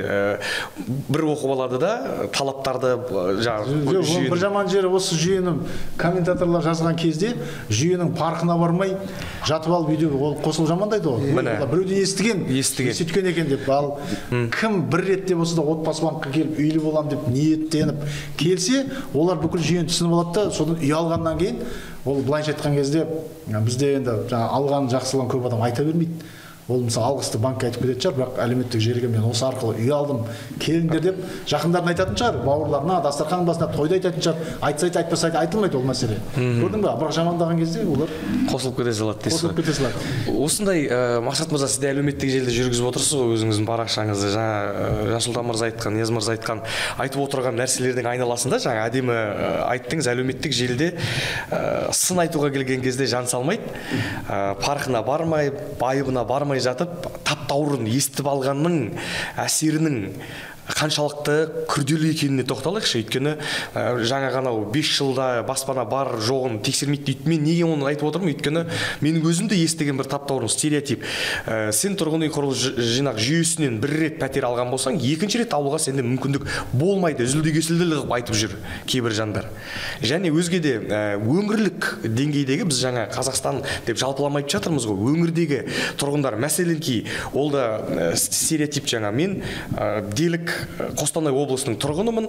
бір оқып алады да талаптарды бір жаман жері осы жүйенің комментаторлар жазған кезде жүйенің парқына бармай жатып алып үйде ол қосыл жамандайды ғой. Біреуден естіген сөйткен екен деп. Ал кім бір ретте болса да отбасы банкқа келіп үйлі болам деп ниеттеніп келсе, олар бүкіл жүйені түсініп алады да, содан үй алғаннан кейін ол былайша айтқан кезде бізде енді алған жақсылығын көп адам айта бермейді. Ол мысалы алғысты банкқа айтып кететін шығар, бірақ әлеуметтік желіге мен осы арқылы үй алдым, келіңдер деп жақындарын айтатын шығар, бауырларына, дастархан басына тойда айтатын шығар, айтса айтпаса айтылмайды ол мәселе. Көрдің бе? Бірақ жамандаған кезде олар қосылып кете салады дейсіз. Осындай Мақсат мырза, сіз де әлеуметтік желіде жүргізіп отырсыз ғой өзіңіздің парақшаңызды. Жаңа Жасұлан мырза айтқан, Нияз мырза айтқан, айтып отырған нәрселердің айналасында жаңа әдемі айттыңыз, әлеуметтік желіде сын айтуға келген кезде жан салмайды, парқына бармай, байыбына бармай жатып таптаурын естіп алғанның әсерінің қаншалықты күрделі екеніне тоқталайықшы. Өйткені жаңа ғана 5 жылда баспана бар жоғын тексермейді дейді. Мен неге оны айтып отырмын? Өйткені менің өзім де естіген бір таптаурын стереотип. Сен тұрғын үй құрылыс жинақ жүйесінен бір рет пәтер алған болсаң, екінші рет алуға сенде мүмкіндік болмайды. Үзілді-кесілді қылып айтып жүр кейбір жандар. Және өзге де өңірлік деңгейдегі біз жаңа Қазақстан деп жалпыламай жатырмыз ғой. Өңірдегі тұрғындар мәселенки ол да стереотип. Жаңа мен делік Қостанай облысының тұрғынымын,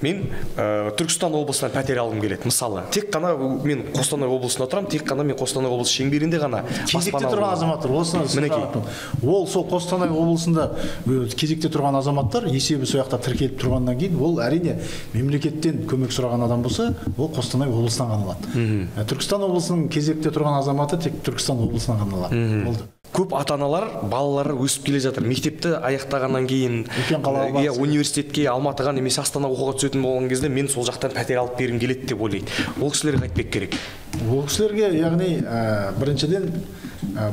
мен Түркістан облысынан пәтер алғым келеді. Мысалы, тек қана мен Қостанай облысында тұрам, тек қана мен Қостанай облысы шеңберінде ғана кезекте тұрған азаматтар, ол сол Қостанай облысында кезекте тұрған азаматтар есебі сол жақта тіркеліп тұрғаннан кейін, ол әрине мемлекеттен көмек сұраған адам болса, ол Қостанай облысынан ғана алады. Түркістан облысының кезекте тұрған азаматы тек Түркістан облысынан ғана алады. Болды. Көп ата-аналар балалары өсіп келе жатыр. Мектепті аяқтағаннан кейін университетке Алматыға немесе Астанаға оқуға түсетін болған кезде мен сол жақтан пәтер алып бергім келеді деп ойлайды. Ол кісілерге айтпек керек. Ол кісілерге, яғни біріншіден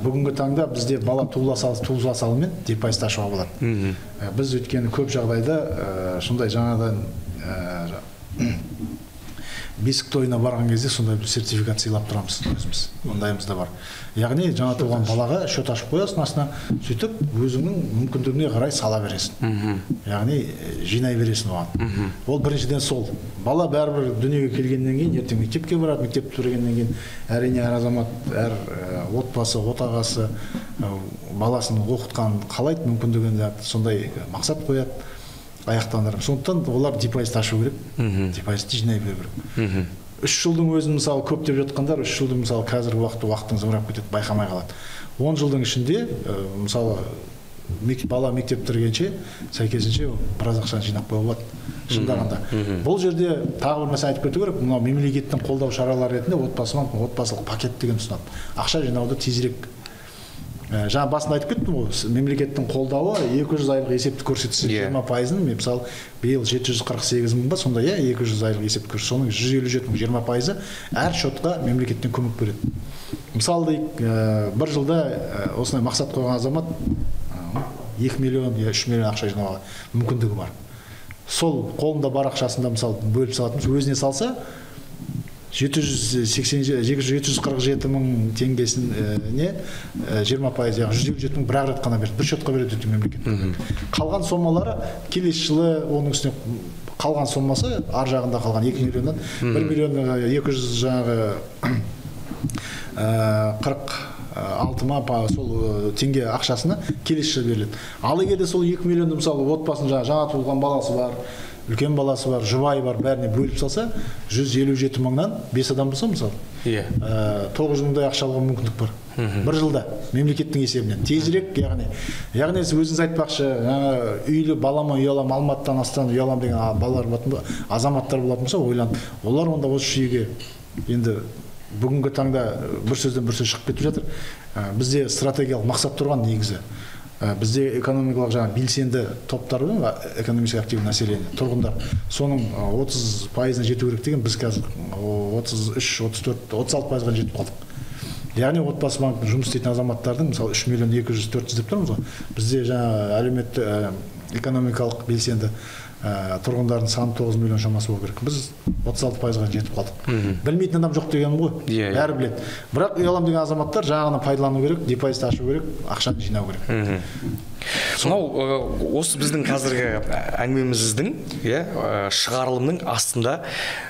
бүгінгі таңда бізде бала туыла салымен депозит ашуға болады. Біз өйткені көп жағдайда сондай жаңадан бесік тойына барған кезде сондай бір сертификат сыйлап тұрамыз өзіміз. Ондайымыз да бар. Яғни жаңа туған балаға счет ашып қоясың астына, сөйтіп өзіңнің мүмкіндігіне қарай сала бересің. Яғни жинай бересің оған. Ол біріншіден сол. Бала бәрібір дүниеге келгеннен кейін ертең мектепке барады, мектеп бітіргеннен кейін әрине әр азамат, әр отбасы, отағасы баласын оқытқанын қалайды, мүмкіндігінде сондай мақсат қояды. Аяқтандырып. Сондықтан олар депозит ашу керек, депозитті жинай беру керек. 3 жылдың өзін мысалы көп деп жатқандар, 3 жылдың мысалы қазіргі уақыттың зымырап кетеді, байқамай қалады. 10 жылдың ішінде мысалы бала мектеп бітіргенше сәйкесінше біраз ақшаны жинап қоюға болады. Шындағанда. Бұл жерде тағы бір мәселе айтып кету керек, мынау мемлекеттің қолдау шаралары ретінде отбасылық пакет деген ұсынады. Ақша жинауды тезірек. Жаңа басында айтып кеттім ғой, мемлекеттің қолдауы 200 айлық есепті көрсетсе 20%-ын, мысалы биыл 748 мың ба, сонда 200 айлық есепті көрсетсе, соның 157 мың 20%-ы әр шотқа мемлекеттен көмек береді. Мысалы бір жылда осындай мақсат қойған азамат 2 миллион, 3 миллион ақша жинауға мүмкіндігі бар. Сол қолында бар ақшасында мысалы бөліп салатымыз, өзіне салса 747 мың теңгесіне 20%, 157 мың бір рет қана берді, бір шотқа береді мемлекет. Қалған сомалары келесі жылы оның үстіне қалған сомасы ар жағында қалған 2 миллионнан 1 миллион 200 жаңағы 46 ма сол теңге ақшасына келесі жылы беріледі. Ал егер де сол 2 миллионды мысалы отбасының жаңа туылған баласы бар, үлкен баласы бар, жұбайы бар, бәріне бөліп салса, 157 мыңнан 5 адам болса, мысалы, 9 мыңдай ақша алуға мүмкіндік бар. Бір жылда мемлекеттің есебінен тезірек, яғни сіз өзіңіз айтпақшы, үйлі балама үй алам, Алматыдан Астанадан үй алам деген балалар болатын, азаматтар болатын болса, ойланып, олар онда осы жүйеге енді бүгінгі таңда бір сөзден бір сөз шығып кетіп жатыр. Бізде стратегиялық мақсат тұрған негізі. Бізде экономикалық жаңа белсенді топтар, экономически активный население, тұрғындар, соның 30%-на жету керек деген, біз қазір 33-34-36%-ға жетіп қалдық. Яғни отбасы банкында жұмыс істейтін азаматтардың мысалы 3 миллион 200-400 деп тұрмыз ғой. Бізде жаңа әлеуметтік экономикалық белсенді тұрғындардың саны 9 миллион шамасы болу керек. Біз 36%-ға жетіп қалдық. Білмейтін адам жоқ дегенім ғой. Бәрі біледі. Бірақ үй алам деген азаматтар жаңағыны пайдалану керек, депозит ашу керек, ақшаны жинау керек. Мынау осы біздің қазіргі әңгімеміздің, шығарылымның астында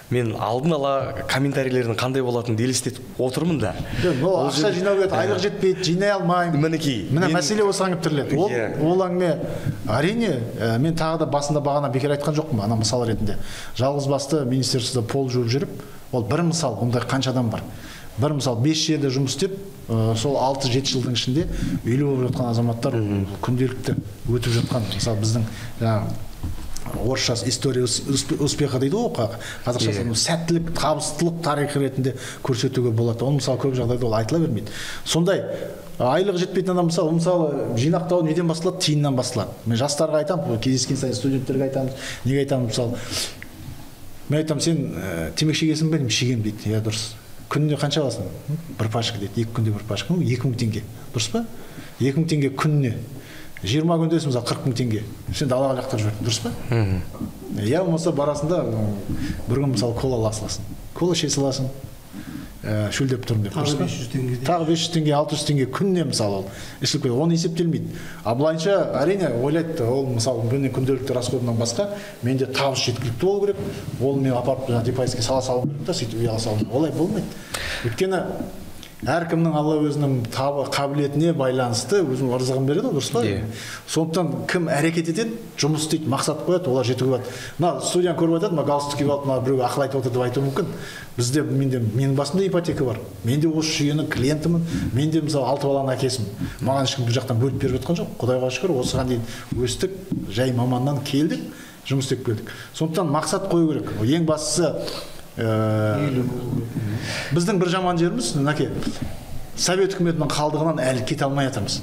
мен алдын ала комментарийлердің қандай болатынын елестетіп отырмын да. Ақша жинау керек, айлық жетпейді, жинай алмаймын. Міне мәселе осыған келіп тіреледі. Ол әңгіме әрине, мен тағы да басында бағана бекер айтқан жоқпын, ана мысал ретінде. Жалғыз басты министерствода пол жуып жүріп, ол бір мысал, ондай қанша адам бар. Бір мысал 5 жерде жұмыс істеп, сол 6-7 жылдың ішінде үйлі болып жатқан азаматтар күнделікті өтіп жатқан. Мысалы біздің орысша история успеха дейді ғой, қазақшасы сәттілік, табыстылық тарихы ретінде көрсетуге болады. Ол мысалы көп жағдайда ол айтыла бермейді. Сондай айлығы жетпейтін адам мысалы жинақтау неден басталады? Тиыннан басталады. Мен жастарға айтамын, кездескен сайын студенттерге айтамыз, неге айтамын мысалы, мен айтамын, сен темекі шегесің бе? Шегемін дейді. Иә, дұрыс. Күніне қанша аласың? Бір пачка дейді. 2 күнде бір пачка. 2000 теңге. Дұрыс па? 2000 теңге күніне. 20 күндесің, мысалы 40 000 теңге. Сен далаға жақтырып жібердің, дұрыс па? Я болмаса барасында бір күн мысалы кола ала саласың. Кола іше саласың. Шөлдеп тұрмын деп, дұрыс па? Тағы 500 теңге, 600 теңге күніне мысалы ол. Ішіліп кетеді. Оны есептелмейді. Былайынша әрине ойлайды, ол мысалы күннен күнделікті расходынан басқа менде табыс жеткілікті болу керек. Ол мен апарып депозитке сала салу керек та, сөйтіп үй ала салу. Олай болмайды. Өйткені әркімнің Алла өзінің қабілетіне байланысты өзінің ырзығын береді, дұрыс па? Сондықтан кім әрекет етеді, жұмыс істейді, мақсат қояды, олар жетуге болады. Мына студияны көріп айтады, галстук киіп алып, біреу ақыл айтып отыр деп айтуы мүмкін. Бізде менің басымда ипотека бар. Мен де осы жүйенің клиентімін. Мен де мысалы 6 баланың әкесімін. Маған ешкім бұл жақтан бөліп беріп жатқан жоқ. Құдайға шүкір, осыған дейін өстік, жай маманнан келдік, жұмыс істеп келдік. Сондықтан мақсат қою керек. Ең бастысы біздің бір жаман жеріміз, Совет үкіметінің қалдығынан әлі кете алмай жатырмыз.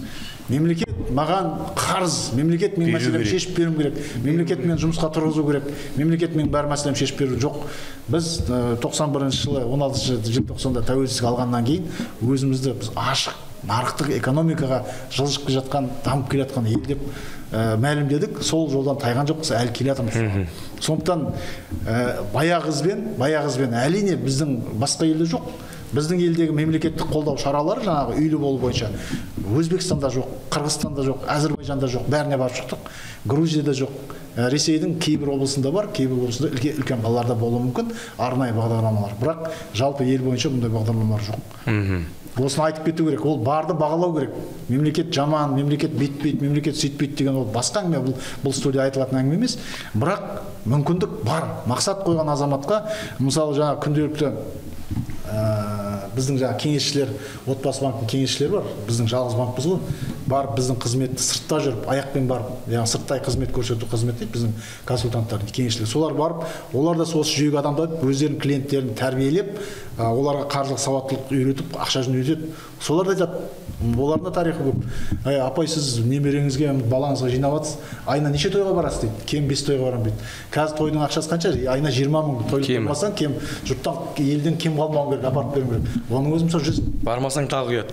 Мемлекет маған қарыз, мемлекет мен мәселемді шешіп беруім керек, мемлекет мен жұмысқа тұрғызу керек, мемлекет мен бар мәселемді шешіп беру жоқ. Біз 91 жылы 16 желтоқсанда тәуелсіздік алғаннан кейін өзімізді біз ашық нарықтық экономикаға жылжып келе жатқан, дамып келе жатқан ел деп мәлімдедік. Сол жолдан тайған жоқпыз, әлі келе жатырмыз. Сондықтан баяғы ізбен әрине біздің басқа елде жоқ. Біздің елдегі мемлекеттік қолдау шаралары жаңағы үйлі болу бойынша Өзбекстанда жоқ, Қырғызстанда жоқ, Әзербайжанда жоқ, бәріне барып шықтық. Грузияда жоқ, Ресейдің кейбір облысында бар, кейбір облысында үлкен қалаларда болуы мүмкін арнайы бағдарламалар. Бірақ жалпы ел бойынша бұндай бағдарламалар жоқ. Осыны айтып кету керек. Ол барды бағалау керек. Мемлекет жаман, мемлекет бетпейді, мемлекет сөйтпейді деген ол басқа әңгіме, бұл студия айтылатын әңгіме емес. Бірақ мүмкіндік бар. Мақсат қойған азаматқа, мысалы жаңа күнделікті біздің жаңа кеңесшілер, отбасы банкінің кеңесшілері бар. Біздің жалғыз банкпыз ғой. Барып біздің қызметті сыртта жүріп, аяқпен барып, яғни сырттай қызмет көрсету қызмет дейді біздің консультанттардың кеңесшілер. Солар барып, олар да осы жүйеге адамдарды өздерінің клиенттерін тәрбиелеп, оларға қаржылық сауаттылық үйретіп, ақша жүзін үйретеді. Солар да айтады, олардың да тарихы көп. Апай, сіз немереңізге, балаңызға жинап жатсыз, айына неше тойға барасыз дейді. Кем 5 тойға барамын дейді. Қазір тойдың ақшасы қанша? Айына 20 мың тойлық болмасаң, кем жұрттан, елден кем қалмауың керек, апарып беруің керек. Оның өзі мысалы 100. Бармасаң тағы ұят.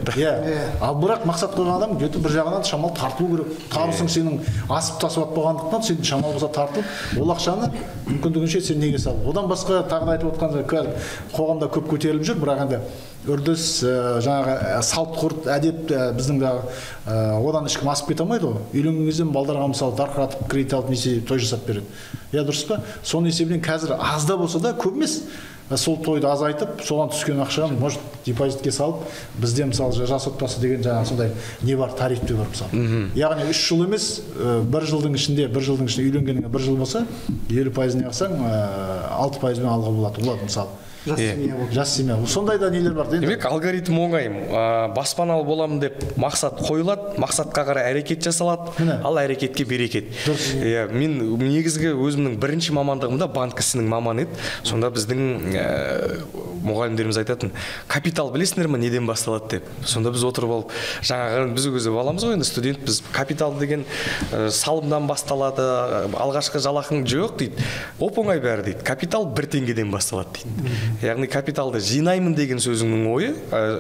Ал бірақ мақсат қойған адам бір жағынан шамал тартылу керек. Табысың сенің асып тасып болғандықтан сен шамал болса тартылып, ол ақшаны мүмкіндігінше сен неге сал. Одан басқа тағы да айтып отқан қоғамда көп көтеріліп жүр, бірақ енді үрдіс, жаңағы салт ғұрт, әдеп біздің одан ешкім асып кете алмайды ғой. Үйленген кезде балдарға мысалы дарқыратып кредит алып несие той жасап береді. Иә, дұрыс па? Соның есебінен қазір аз да болса да, көп емес, сол тойды азайтып, соған түскен ақшаны может депозитке салып, бізде мысалы жас отбасы деген жаңағы сондай не бар, тарифте бар мысалы. Яғни 3 жыл емес, 1 жылдың ішінде үйленгеніңе 1 жыл болса, 50%-ны ақсаң, 6%-мен алға болады мысалы. Жас семья. Сондай да нелер бар. Демек, алгоритм оңай. Баспаналы боламын деп мақсат қойылады, мақсатқа қарай әрекет жасалады, ал әрекетке берекет. Мен негізгі өзімнің бірінші мамандығымда банк ісінің маманы еді. Сонда біздің мұғалімдеріміз айтатын, капитал білесіңдер ме, неден басталады деп. Сонда біз отырып алып, жаңағы біз өзі баламыз ғой, енді студент, біз капитал деген салымдан басталады, алғашқы жалақың жоқ дейді. Оп-оңай бәрі дейді. Капитал 1 теңгеден басталады дейді. Яғни капиталды жинаймын деген сөзіңнің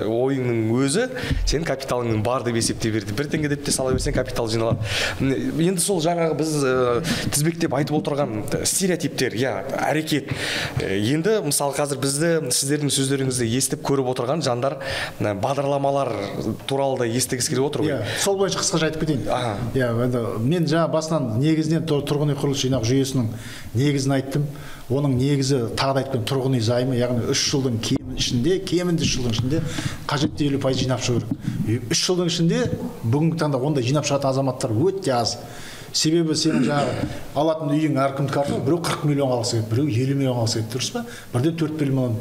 ойыңның өзі сен капиталыңның бар деп есептей берді. 1 теңге деп те сала берсең капитал жиналады. Енді сол жаңағы біз тізбектеп айтып отырған стереотиптер, әрекет. Енді мысалы қазір бізді сіздердің сөздеріңізді естіп көріп отырған жандар бағдарламалар туралы да естігісі келіп отыр ғой. Сол бойынша қысқаша айтып кетейін. Мен жаңа басынан негізінен тұрғын үй құрылыс жинақ жүйесінің негізін айттым. Оның негізі тағы да айтқан тұрғын үй займы, яғни 3 жылдың кемінде 3 жылдың ішінде қажетті 50% жинап шығу керек. 3 жылдың ішінде бүгінгі таңда ондай жинап шығатын азаматтар өте аз. Себебі сенің жаңағы алатын үйің әркімдікі арқылы, біреу 40 миллион алғысы келеді, біреу 50 миллион алғысы келеді, дұрыс па? Бірден 4 миллион,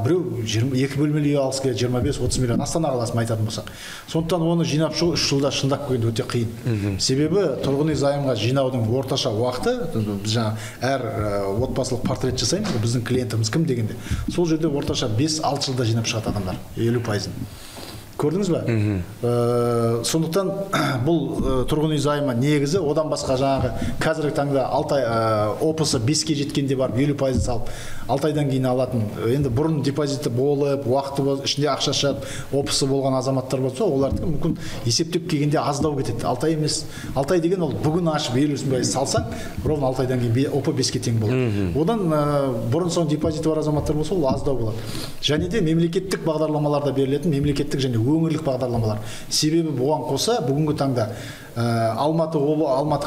біреу 2 бөлмелі үй алғысы келеді, 25-30 миллион, Астана қаласын айтатын болсақ. Сондықтан оны жинап шығу 3 жылда шындап келгенде өте қиын. Себебі тұрғын үй займға жинаудың орташа уақыты, біз жаңа әр отбасылық портрет жасаймыз, біздің клиентіміз кім дегенде. Сол жерде орташа 5-6 жылда жинап шығады адамдар, 50%-ын. Көрдіңіз ба? Сондықтан бұл тұрғын үй займы негізі, одан басқа жаңағы қазіргі таңда опысы 5-ке жеткенде барып 50% салып 6 айдан кейін алатын. Енді бұрын депозиті болып, уақыты ішінде ақша шығып, опысы болған азаматтар болса, оларды мүмкін есептеп келгенде аздау кетеді. 6 ай емес. 6 ай деген ол бүгін ашып 50% салсаң, ровно 6 айдан кейін опы 5-ке тең болады. Одан бұрын соң депозиті бар азаматтар болса, ол аздау болады. Және де мемлекеттік бағдарламаларда берілетін, мемлекеттік және өңірлік бағдарламалар. Себебі бұған қоса бүгінгі таңда Алматы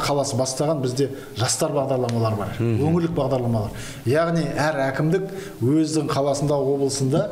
қаласы бастаған бізде жастар бағдарламалар бар, өңірлік бағдарламалар. Яғни әр әкімдік өздің қаласында, облысында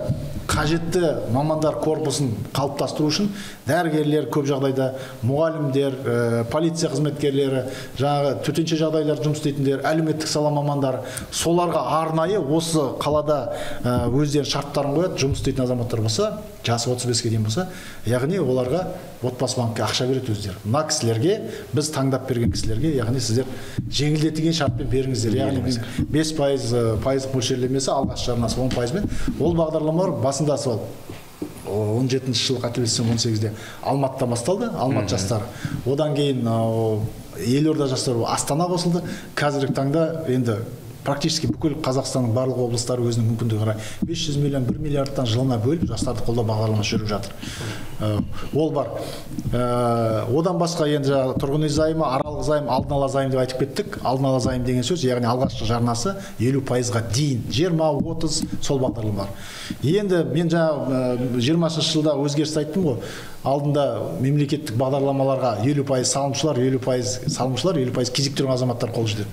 қажетті мамандар корпусын қалыптастыру үшін дәрігерлер көп жағдайда, мұғалімдер, полиция қызметкерлері, жаңағы төтенше жағдайлар жұмыс істейтіндер, әлеуметтік сала мамандары, соларға арнайы осы қалада өздерінің шарттарын қояды, жұмыс істейтін азаматтар болса, жасы 35-ке дейін болса, яғни оларға отбасы банкке ақша береді өздері. Мына кісілерге, біз таңдап берген кісілерге, яғни сіздер жеңілдетілген шартпен беріңіздер. Яғни 5% пайыздық мөлшерлемесі, алғаш жарнасы 10%-мен. Ол бағдарламалар басында сол 17 жыл қателеспесем 18-де Алматыда басталды, Алматы жастары. Одан кейін Елорда жастары Астана қосылды. Қазіргі таңда енді практически бүкіл Қазақстанның барлық облыстары өзінің мүмкіндігі қарай 500 миллион, 1 миллиардтан жылына бөліп жастарды қолдау бағдарламасы жүріп жатыр. Ол бар. Одан басқа енді тұрғын үй займы, аралық займ, алдын ала займ деп айтып кеттік. Алдын ала займ деген сөз, яғни алғашқы жарнасы 50%-ға дейін, 20-30 сол бағдарламалар. Енді мен жаңа 20-шы жылда өзгеріс айттым ғой. Алдында мемлекеттік бағдарламаларға 50% салымшылар, 50% салымшылар, 50% кезек тұрған азаматтар қол жетеді.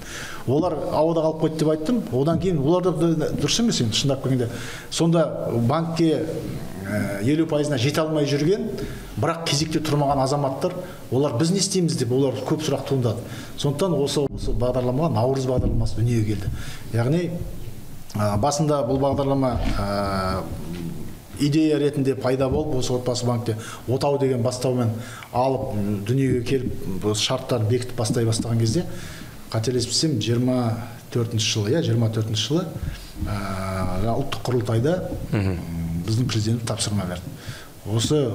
Олар ауада қалып қойды деп айттым. Одан кейін олар да дұрыс емес енді шындап келгенде. Сонда банкке 50%-на жете алмай жүрген, бірақ кезекте тұрмаған азаматтар, олар біз не істейміз деп, олар көп сұрақ туындады. Сондықтан осы бағдарламаға Наурыз бағдарламасы дүниеге келді. Яғни басында бұл бағдарлама идея ретінде пайда болып, осы отбасы банкте отау деген бастаумен алып дүниеге келіп шарттарын бекітіп бастай бастаған кезде, қателеспесем 24-ші жылы ұлттық құрылтайда біздің президент тапсырма берді. Осы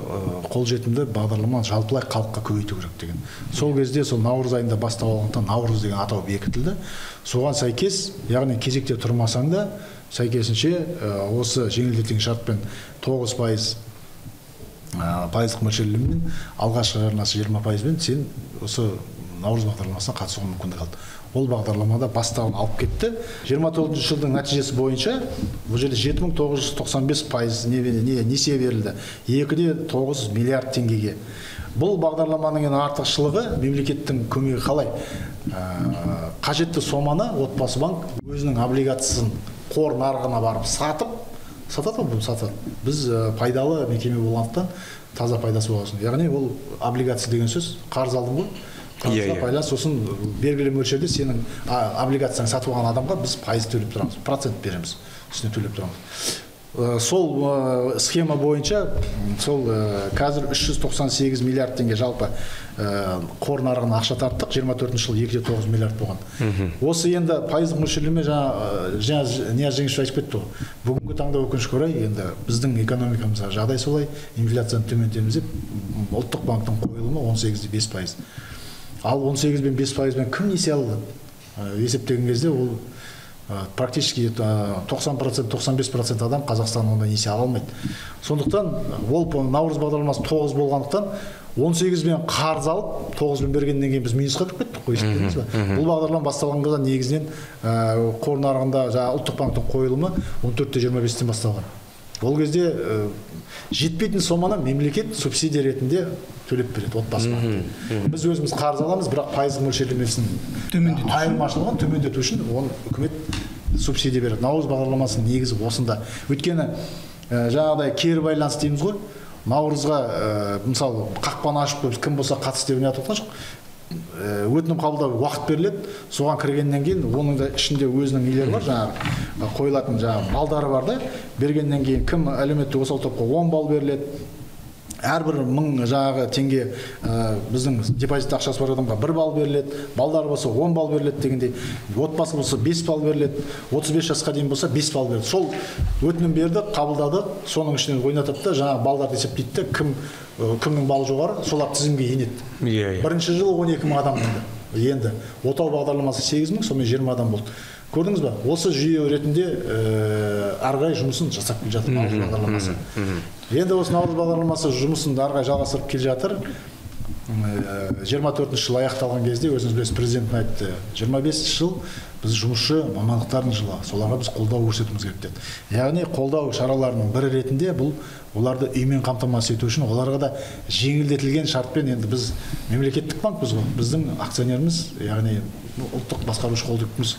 қолжетімді бағдарлама жалпылай халыққа көбейту керек деген. Сол кезде сол наурыз айында бастап алғандықтан Наурыз деген атау бекітілді. Соған сәйкес, яғни кезекте тұрмасаң да, сәйкесінше осы жеңілдетілген шартпен 9% пайыздық мөлшерлемемен, алғашқы жарнасы 20%-мен сен осы наурыз бағдарламасына қатысуға мүмкіндік алды. Ол бағдарламада бастауын алып кетті. 29 жылдың нәтижесі бойынша бұл жерде 7995% несие берілді. 2,9 миллиард теңгеге. Бұл бағдарламаның артықшылығы мемлекеттің көмегі қалай? Қажетті соманы отбасы банк өзінің облигациясын қор нарығына барып сатады. Біз пайдалы мекеме болғандықтан таза пайдасы болсын. Яғни ол облигация деген сөз, қарыз алдың ғой. Қарызға пайда, сосын белгілі мөлшерде сенің облигацияны сатып алған адамға біз пайыз төлеп тұрамыз, процент береміз, үстіне төлеп тұрамыз. Сол схема бойынша сол қазір 398 миллиард теңге жалпы қор нарығына ақша тарттық. 24 жыл 2,9 миллиард болған. Осы енді пайыздық мөлшерлеме жаңа Нияз Жеңішев айтып кетті ғой. Бүгінгі таңда өкінішке орай енді біздің экономикамызға жағдай солай, инфляцияны төмендетеміз деп ұлттық банктың қойылымы 18,5%. Ал 18,5%-мен кім несие алды? Есептеген кезде ол практически 90%, 95% адам Қазақстан онда несие ала алмайды. Сондықтан ол наурыз бағдарламасы 9 болғандықтан 18-бен қарыз алып 9-бен бергеннен кейін біз минусқа кіріп кеттік қой. Бұл бағдарлама басталған кезде негізінен қор нарығында ұлттық банктың қойылымы 14,25-тен басталған. Ол кезде жетпейтін соманы мемлекет субсидия ретінде төлеп береді отбасы банкке. Біз өзіміз қарыз аламыз, бірақ пайыздық мөлшерлемесінің айырмашылығын төмендету үшін оны үкімет субсидия береді. Наурыз бағдарламасының негізі осында. Өйткені жаңағыдай кері байланыс дейміз ғой. Наурызға мысалы қақпаны ашып кім болса қатыс деп не айтқан жоқ. Өтінім қабылдауға уақыт беріледі. Соған кіргеннен кейін оның да ішінде өзінің нелері бар, жаңағы қойылатын балдары бар да. Бергеннен кейін кім әлеуметтік осал топқа 10 балл беріледі. Әрбір 1000 жаңағы теңге біздің депозит ақшасы бар адамға 1 балл беріледі. Балдар болса 10 балл беріледі дегендей. Отбасы болса 5 балл беріледі. 35 жасқа дейін болса 5 балл беріледі. Сол өтінім берді, қабылдады, соның ішінен ойнатады да жаңағы балдарды есептейді, кімнің баллы жоғары, солар тізімге енеді. Бірінші жылы 12,000 адам болды. Енді отау бағдарламасы 8,000, сонымен 20 адам болды. Көрдіңіз ба? Осы жүйе ретінде әрғай жұмысын жасап келе жатыр наурыз бағдарламасы. Енді осы наурыз бағдарламасы жұмысын әрғай жалғастырып келе жатыр. 24 жыл аяқталған кезде өзіңіз білесіз, президент айтты, 25 жыл біз жұмысшы мамандықтардың жылы, соларға біз қолдау көрсетуіміз керек деді. Яғни қолдау шараларының бірі ретінде бұл оларды үймен қамтамасыз ету үшін оларға да жеңілдетілген шартпен енді біз мемлекеттік банкпыз ғой, біздің акционеріміз, яғни ұлттық басқарушы холдингіміз,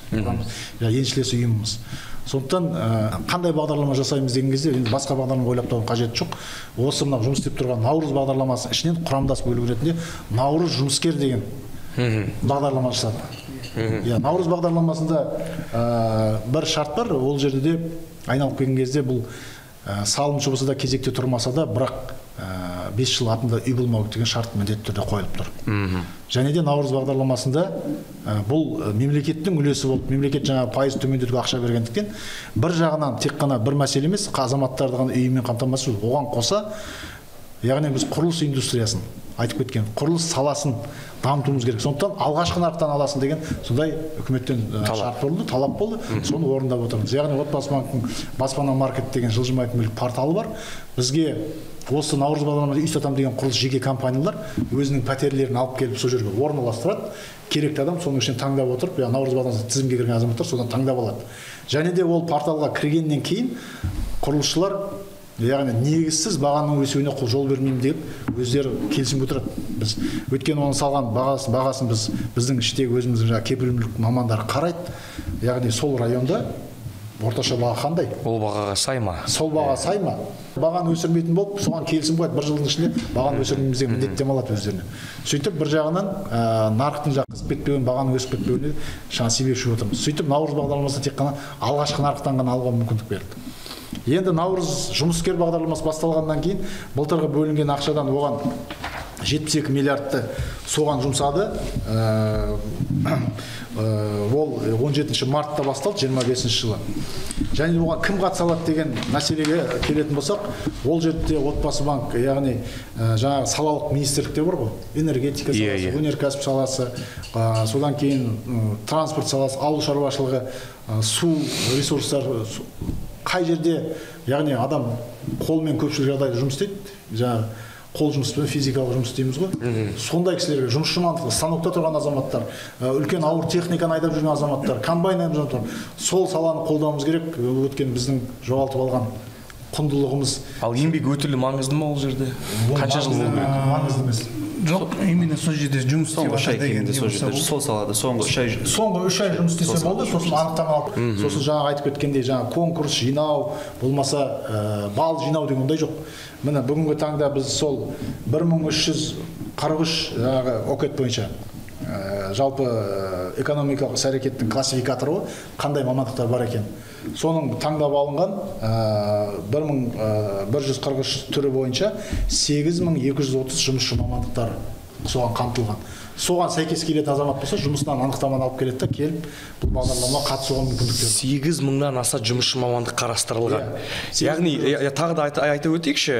еншілес ұйымымыз. Сондықтан қандай бағдарлама жасаймыз деген кезде енді басқа бағдарлама ойлап табудың қажеті жоқ. Осы мына жұмыс істеп тұрған наурыз бағдарламасы ішінен құрамдас бөлігі ретінде наурыз жұмыскер деген бағдарлама жасады. Наурыз бағдарламасында бір шарт бар, ол жерде де айналып келген кезде бұл салымшы болса да кезекте тұрмаса да, бірақ 5 жыл артында үй болмау деген шарт міндетті түрде қойылып тұр. Және де наурыз бағдарламасында бұл мемлекеттің үлесі болып, мемлекет жаңа пайыз төмендетуге ақша бергендіктен бір жағынан тек қана бір мәселе емес, азаматтарды ғана үймен қамтамасыз, оған қоса, яғни біз құрылыс индустриясын айтып кеткен, құрылыс саласын дамытуымыз керек. Сондықтан алғашқы нарықтан аласын деген сондай үкіметтен шарт болды, талап болды, соны орындап отырмыз. Яғни отбасы банктың баспана маркет деген жылжымайтын мүлік порталы бар. Бізге осы наурыз бағдарламасында үй сатамын деген құрылыс жеке компаниялар өзінің пәтерлерін алып келіп сол жерге орналастырады. Керекті адам соның ішінен таңдап отырып, наурыз бағдарламасына тізімге кірген азаматтар содан таңдап алады. Және де ол порталға кіргеннен кейін құрылысшылар яғни негізсіз бағаның өсуіне жол бермеймін деп өздері келісімге отырады. Біз өткен оны салған бағасын біздің іштегі өзіміздің кепіл мүлік мамандары қарайды. Яғни сол районда орташа баға қандай? Ол бағаға сай ма? Сол баға сай ма? Бағаны өсірмейтін болып, соған келісім қойды. Бір жылдың ішінде бағаны өсірмейміз деген міндеттеме алады өздеріне. Сөйтіп бір жағынан нарықтың қызып кетпеуін, бағаның өсіп кетпеуіне себепші отырмыз. Сөйтіп наурыз бағдарламасы тек қана алғашқы нарықтан ғана алуға мүмкіндік берді. Енді наурыз жұмыскер бағдарламасы басталғаннан кейін былтырғы бөлінген ақшадан оған 72 миллиардты соған жұмсады. Ол 17 мартта басталды, 25 жылы. Және оған кім қатыса алады деген мәселеге келетін болсақ, ол жерде отбасы банк, яғни жаңағы салалық министрлікте бар ғой, энергетика саласы, өнеркәсіп саласы, содан кейін транспорт саласы, ауыл шаруашылығы, су ресурстары, қай жерде, яғни адам қолмен көпшілік жағдайда жұмыс істейді, жаңағы қол жұмыспен физикалық жұмыс дейміз ғой. Сондай кісілерге жұмысшы мамандығы, станокта тұрған азаматтар, үлкен ауыр техниканы айдап жүрген азаматтар, комбайн айдап жүрген азаматтар, сол саланы қолдауымыз керек. Өткен біздің жоғалтып алған құндылығымыз. Ал еңбек өтілі маңызды ма ол жерде? Қанша жыл болу керек? Маңызды емес. Жоқ, именно сол жерде жұмыс істеп жатыр дегенде сол жерде сол салада соңғы 3 ай жұмыс істесе болды, сосын анықтама алып. Сосын жаңа айтып кеткендей, жаңа конкурс жинау, болмаса бал жинау деген ондай жоқ. Міне бүгінгі таңда біз сол 1343 жаңағы ОКЭД бойынша жалпы экономикалық іс-әрекеттің классификаторы қандай мамандықтар бар екен. Соның таңдап алынған 1143 түрі бойынша 8230 жұмысшы мамандықтары соған қамтылған. Соған сәйкес келетін азамат болса, жұмысынан анықтаманы алып келеді, келіп бұл бағдарлама қатысуға мүмкіндіктер. 8000-нан аса жұмысшы мамандық қарастырылған. Яғни тағы да айта өтейікші,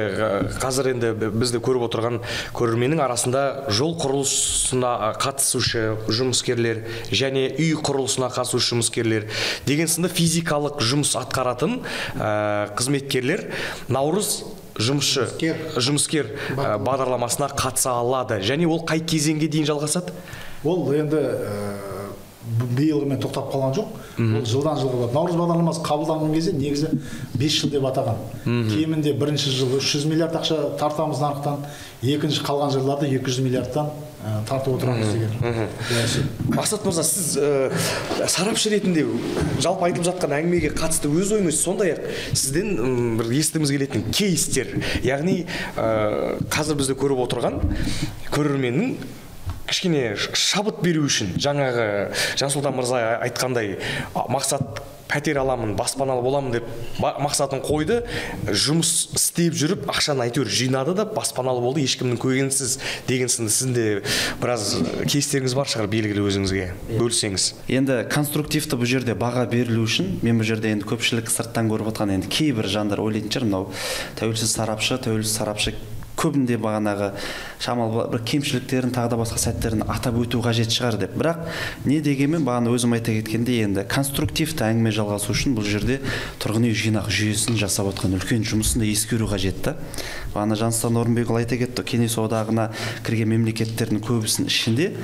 қазір енді бізді көріп отырған көрерменнің арасында жол құрылысына қатысушы жұмыскерлер және үй құрылысына қатысушы жұмыскерлер деген сынды физикалық жұмыс атқаратын қызметкерлер Наурыз жұмыскер бағдарламасына қатыса алады. Және ол қай кезеңге дейін жалғасады? Ол енді биылғымен тоқтап қалған жоқ. Ол жылдан жылға болады. Наурыз бағдарламасы қабылданған кезде негізі 5 жыл деп атаған. Кемінде бірінші жыл 300 миллиард ақша тартамыз нарықтан, екінші қалған жылдарда 200 миллиардтан тартып отырамыз деген. Мақсат мырза, сіз сарапшы ретінде жалпы айтылып жатқан әңгімеге қатысты өз ойыңыз, сондай-ақ сізден бір естігіміз келетін кейстер, яғни қазір бізді көріп отырған көрерменнің кішкене шабыт беру үшін жаңағы Жансұлтан мырза айтқандай мақсат пәтер аламын, баспаналы боламын деп мақсатын қойды, жұмыс істеп жүріп ақшаны әйтеуір жинады да баспаналы болды, ешкімнің көгенсіз деген сынды. Сізде біраз кейстеріңіз бар шығар, белгілі өзіңізге бөлсеңіз. Енді конструктивті бұл жерде баға берілу үшін мен бұл жерде енді көпшілік сырттан көріп отқан енді кейбір жандар ойлайтын шығар, мынау тәуелсіз сарапшы көбінде бағанағы шамалы бір кемшіліктерін тағы да басқа сәттерін атап өту қажет шығар деп. Бірақ не дегенмен бағана өзім айта кеткенде енді конструктивті әңгіме жалғасу үшін бұл жерде тұрғын үй жинақ жүйесін жасап отқан үлкен жұмысын да ескеру қажет та. Бағана Жансұлтан Орынбекұлы айта кетті, Кеңес одағына кірген мемлекеттердің көбісінің ішінде,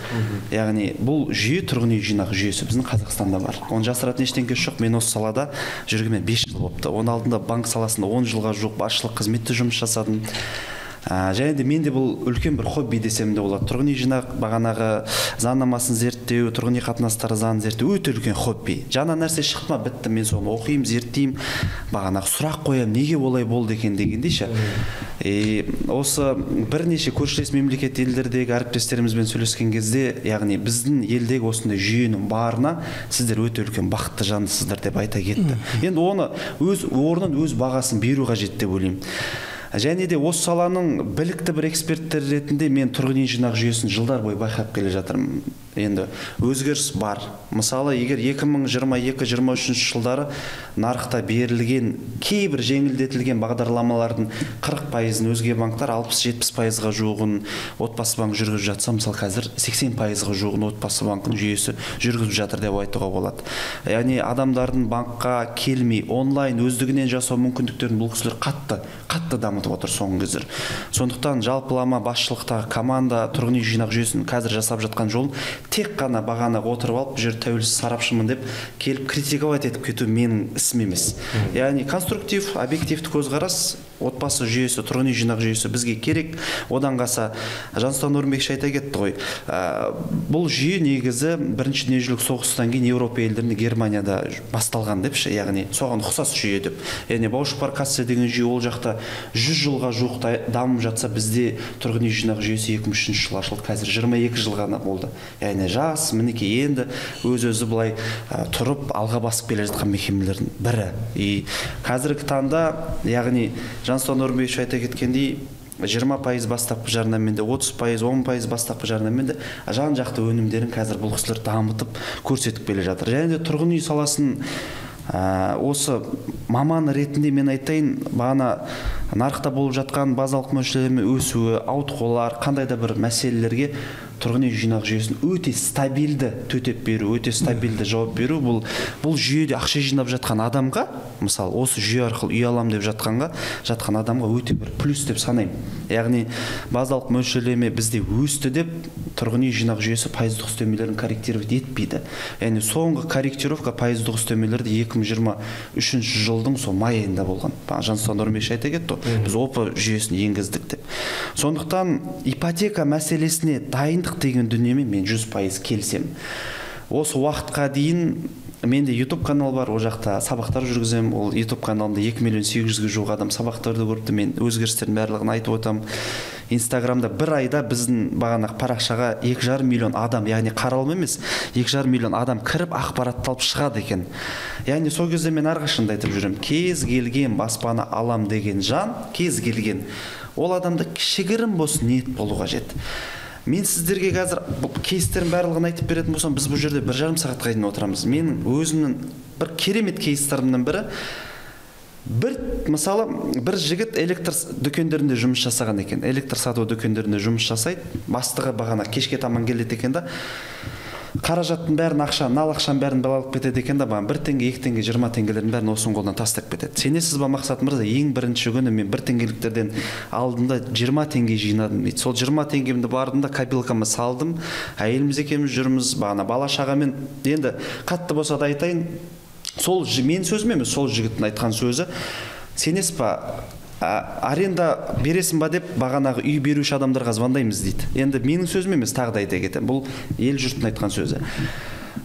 яғни бұл жүйе тұрғын үй жинақ жүйесі біздің Қазақстанда бар. Оны жасыратын ештеңе жоқ. Мен осы салада жүргеніме 5 жыл болыпты. Оның алдында банк саласында 10 жылға жуық басшылық қызметте жұмыс жасадым. Және де менде бұл үлкен бір хобби десем де болады. Тұрғын үй жинақ бағанағы заңнамасын зерттеу, тұрғын үй қатынастары заңын зерттеу өте үлкен хобби. Жаңа нәрсе шықты ма, бітті, мен соны оқимын, зерттеймін, бағанағы сұрақ қоямын, неге олай болды екен дегендей ше. Осы бірнеше көршілес мемлекет елдердегі әріптестерімізбен сөйлескен кезде, яғни біздің елдегі осындай жүйенің барына сіздер өте үлкен бақытты жандысыздар деп айта кетті. Енді оны өз орнын, өз бағасын беру қажет деп ойлаймын. Және де осы саланың білікті бір эксперттер ретінде мен тұрғын үй жинақ жүйесін жылдар бойы байқап келе жатырмын. Енді өзгеріс бар. Мысалы, егер 2022-2023 жылдары нарықта берілген кейбір жеңілдетілген бағдарламалардың 40%-ын өзге банктар 60-70%-ға жуығын отбасы банк жүргізіп жатса, мысалы қазір 80%-ға жуығын отбасы банкының жүйесі жүргізіп жатыр деп айтуға болады. Яғни адамдардың банкқа келмей онлайн өздігінен жасау мүмкіндіктерін бұл кісілер қатты дамытып отыр соңғы кездері. Сондықтан жалпылама басшылықтағы команда тұрғын үй жинақ жүйесін қазір жасап жатқан жолын тек қана бағана отырып алып, бұл жер тәуелсіз сарапшымын деп келіп критиковать етіп кету менің ісім емес. Яғни конструктив, объективті көзқарас, отбасы жүйесі, тұрғын үй жинақ жүйесі бізге керек. Одан қалса Жансұлтан Орынбек айта кетті ғой. Бұл жүйе негізі Бірінші дүниежүзілік соғыстан кейін Еуропа елдерінде Германияда басталған депші, яғни соған ұқсас жүйе деп. Яғни Баушпаркассе деген жүйе ол жақта 100 жылға жуық дамып жатса, бізде тұрғын үй жинақ жүйесі 2003 жылы ашылды, қазір 22 жыл ғана болды. Яғни жас, мінекей енді өз-өзі былай тұрып алға басып келе жатқан мекемелердің бірі. Қазіргі таңда, яғни Жансұлтан Орынбек айта кеткендей, 20% бастапқы жарнамен де, 30%, 10% бастапқы жарнамен де жан-жақты өнімдерін қазір бұл кісілер дамытып көрсетіп келе жатыр. Және де тұрғын үй саласын осы маман ретінде мен айтайын, бағана нарықта болып жатқан базалық мөлшерлеме өсуі, ауытқулар, қандай да бір мәселелерге тұрғын үй жинақ жүйесін өте стабилді төтеп беру, өте стабилді жауап беру, бұл жүйеде ақша жинап жатқан адамға, мысалы осы жүйе арқылы үй алам деп жатқан адамға өте бір плюс деп санаймын. Яғни базалық мөлшерлеме бізде өсті деп тұрғын үй жинақ жүйесі пайыздық үстемелерін корректировать етпейді. Яғни соңғы корректировка пайыздық үстемелерді 2023 жылдың сол май айында болған. Жансұлтан Нұрмекші айта кетті, біз ОП жүйесін енгіздік деп. Сондықтан ипотека мәселесіне дайындық деген дүниемен мен 100% келісемін. Осы уақытқа дейін менде YouTube канал бар, ол жақта сабақтар жүргіземін. Ол YouTube каналымда 2.800.000-ге жуық адам сабақтарды көріпті. Мен өзгерістердің барлығын айтып отырамын. Инстаграмда бір айда біздің бағанағы парақшаға 2,5 миллион адам, яғни қаралым емес, 2,5 миллион адам кіріп ақпаратты алып шығады екен. Яғни сол кезде мен әрқашанда айтып жүремін, кез келген баспана алам деген жан, кез келген ол адамда кішігірім болсын ниет болу қажет. Мен сіздерге қазір кейстердің барлығын айтып беретін болсам, біз бұл жерде 1,5 сағатқа дейін отырамыз. Менің өзімнің бір керемет кейстерімнің бірі, мысалы бір жігіт электр дүкендерінде жұмыс жасаған екен. Электр сату дүкендерінде жұмыс жасайды. Бастығы бағана кешке таман келеді екен да, қаражаттың бәрін ақшаның бәрін алып кетеді екен да, маған 1 теңге, 2 теңге, 20 теңгелердің бәрін осының қолынан тастап кетеді. Сенесіз ба Мақсат мырза, ең бірінші күні мен 1 теңгеліктерден алдымда 20 теңге жинадым дейді. Сол 20 теңгемді бардым да копилкама салдым. Әйеліміз екеуміз жүрміз, бағана бала шағамен. Енді қатты болса да айтайын, сол мен сөзім емес, сол жігіттің айтқан сөзі. Сенесіз ба, аренда бересің ба деп бағанағы үй беруші адамдарға звондаймыз дейді. Енді менің сөзім емес, тағы да айта кетемін. Бұл ел жұрттың айтқан сөзі.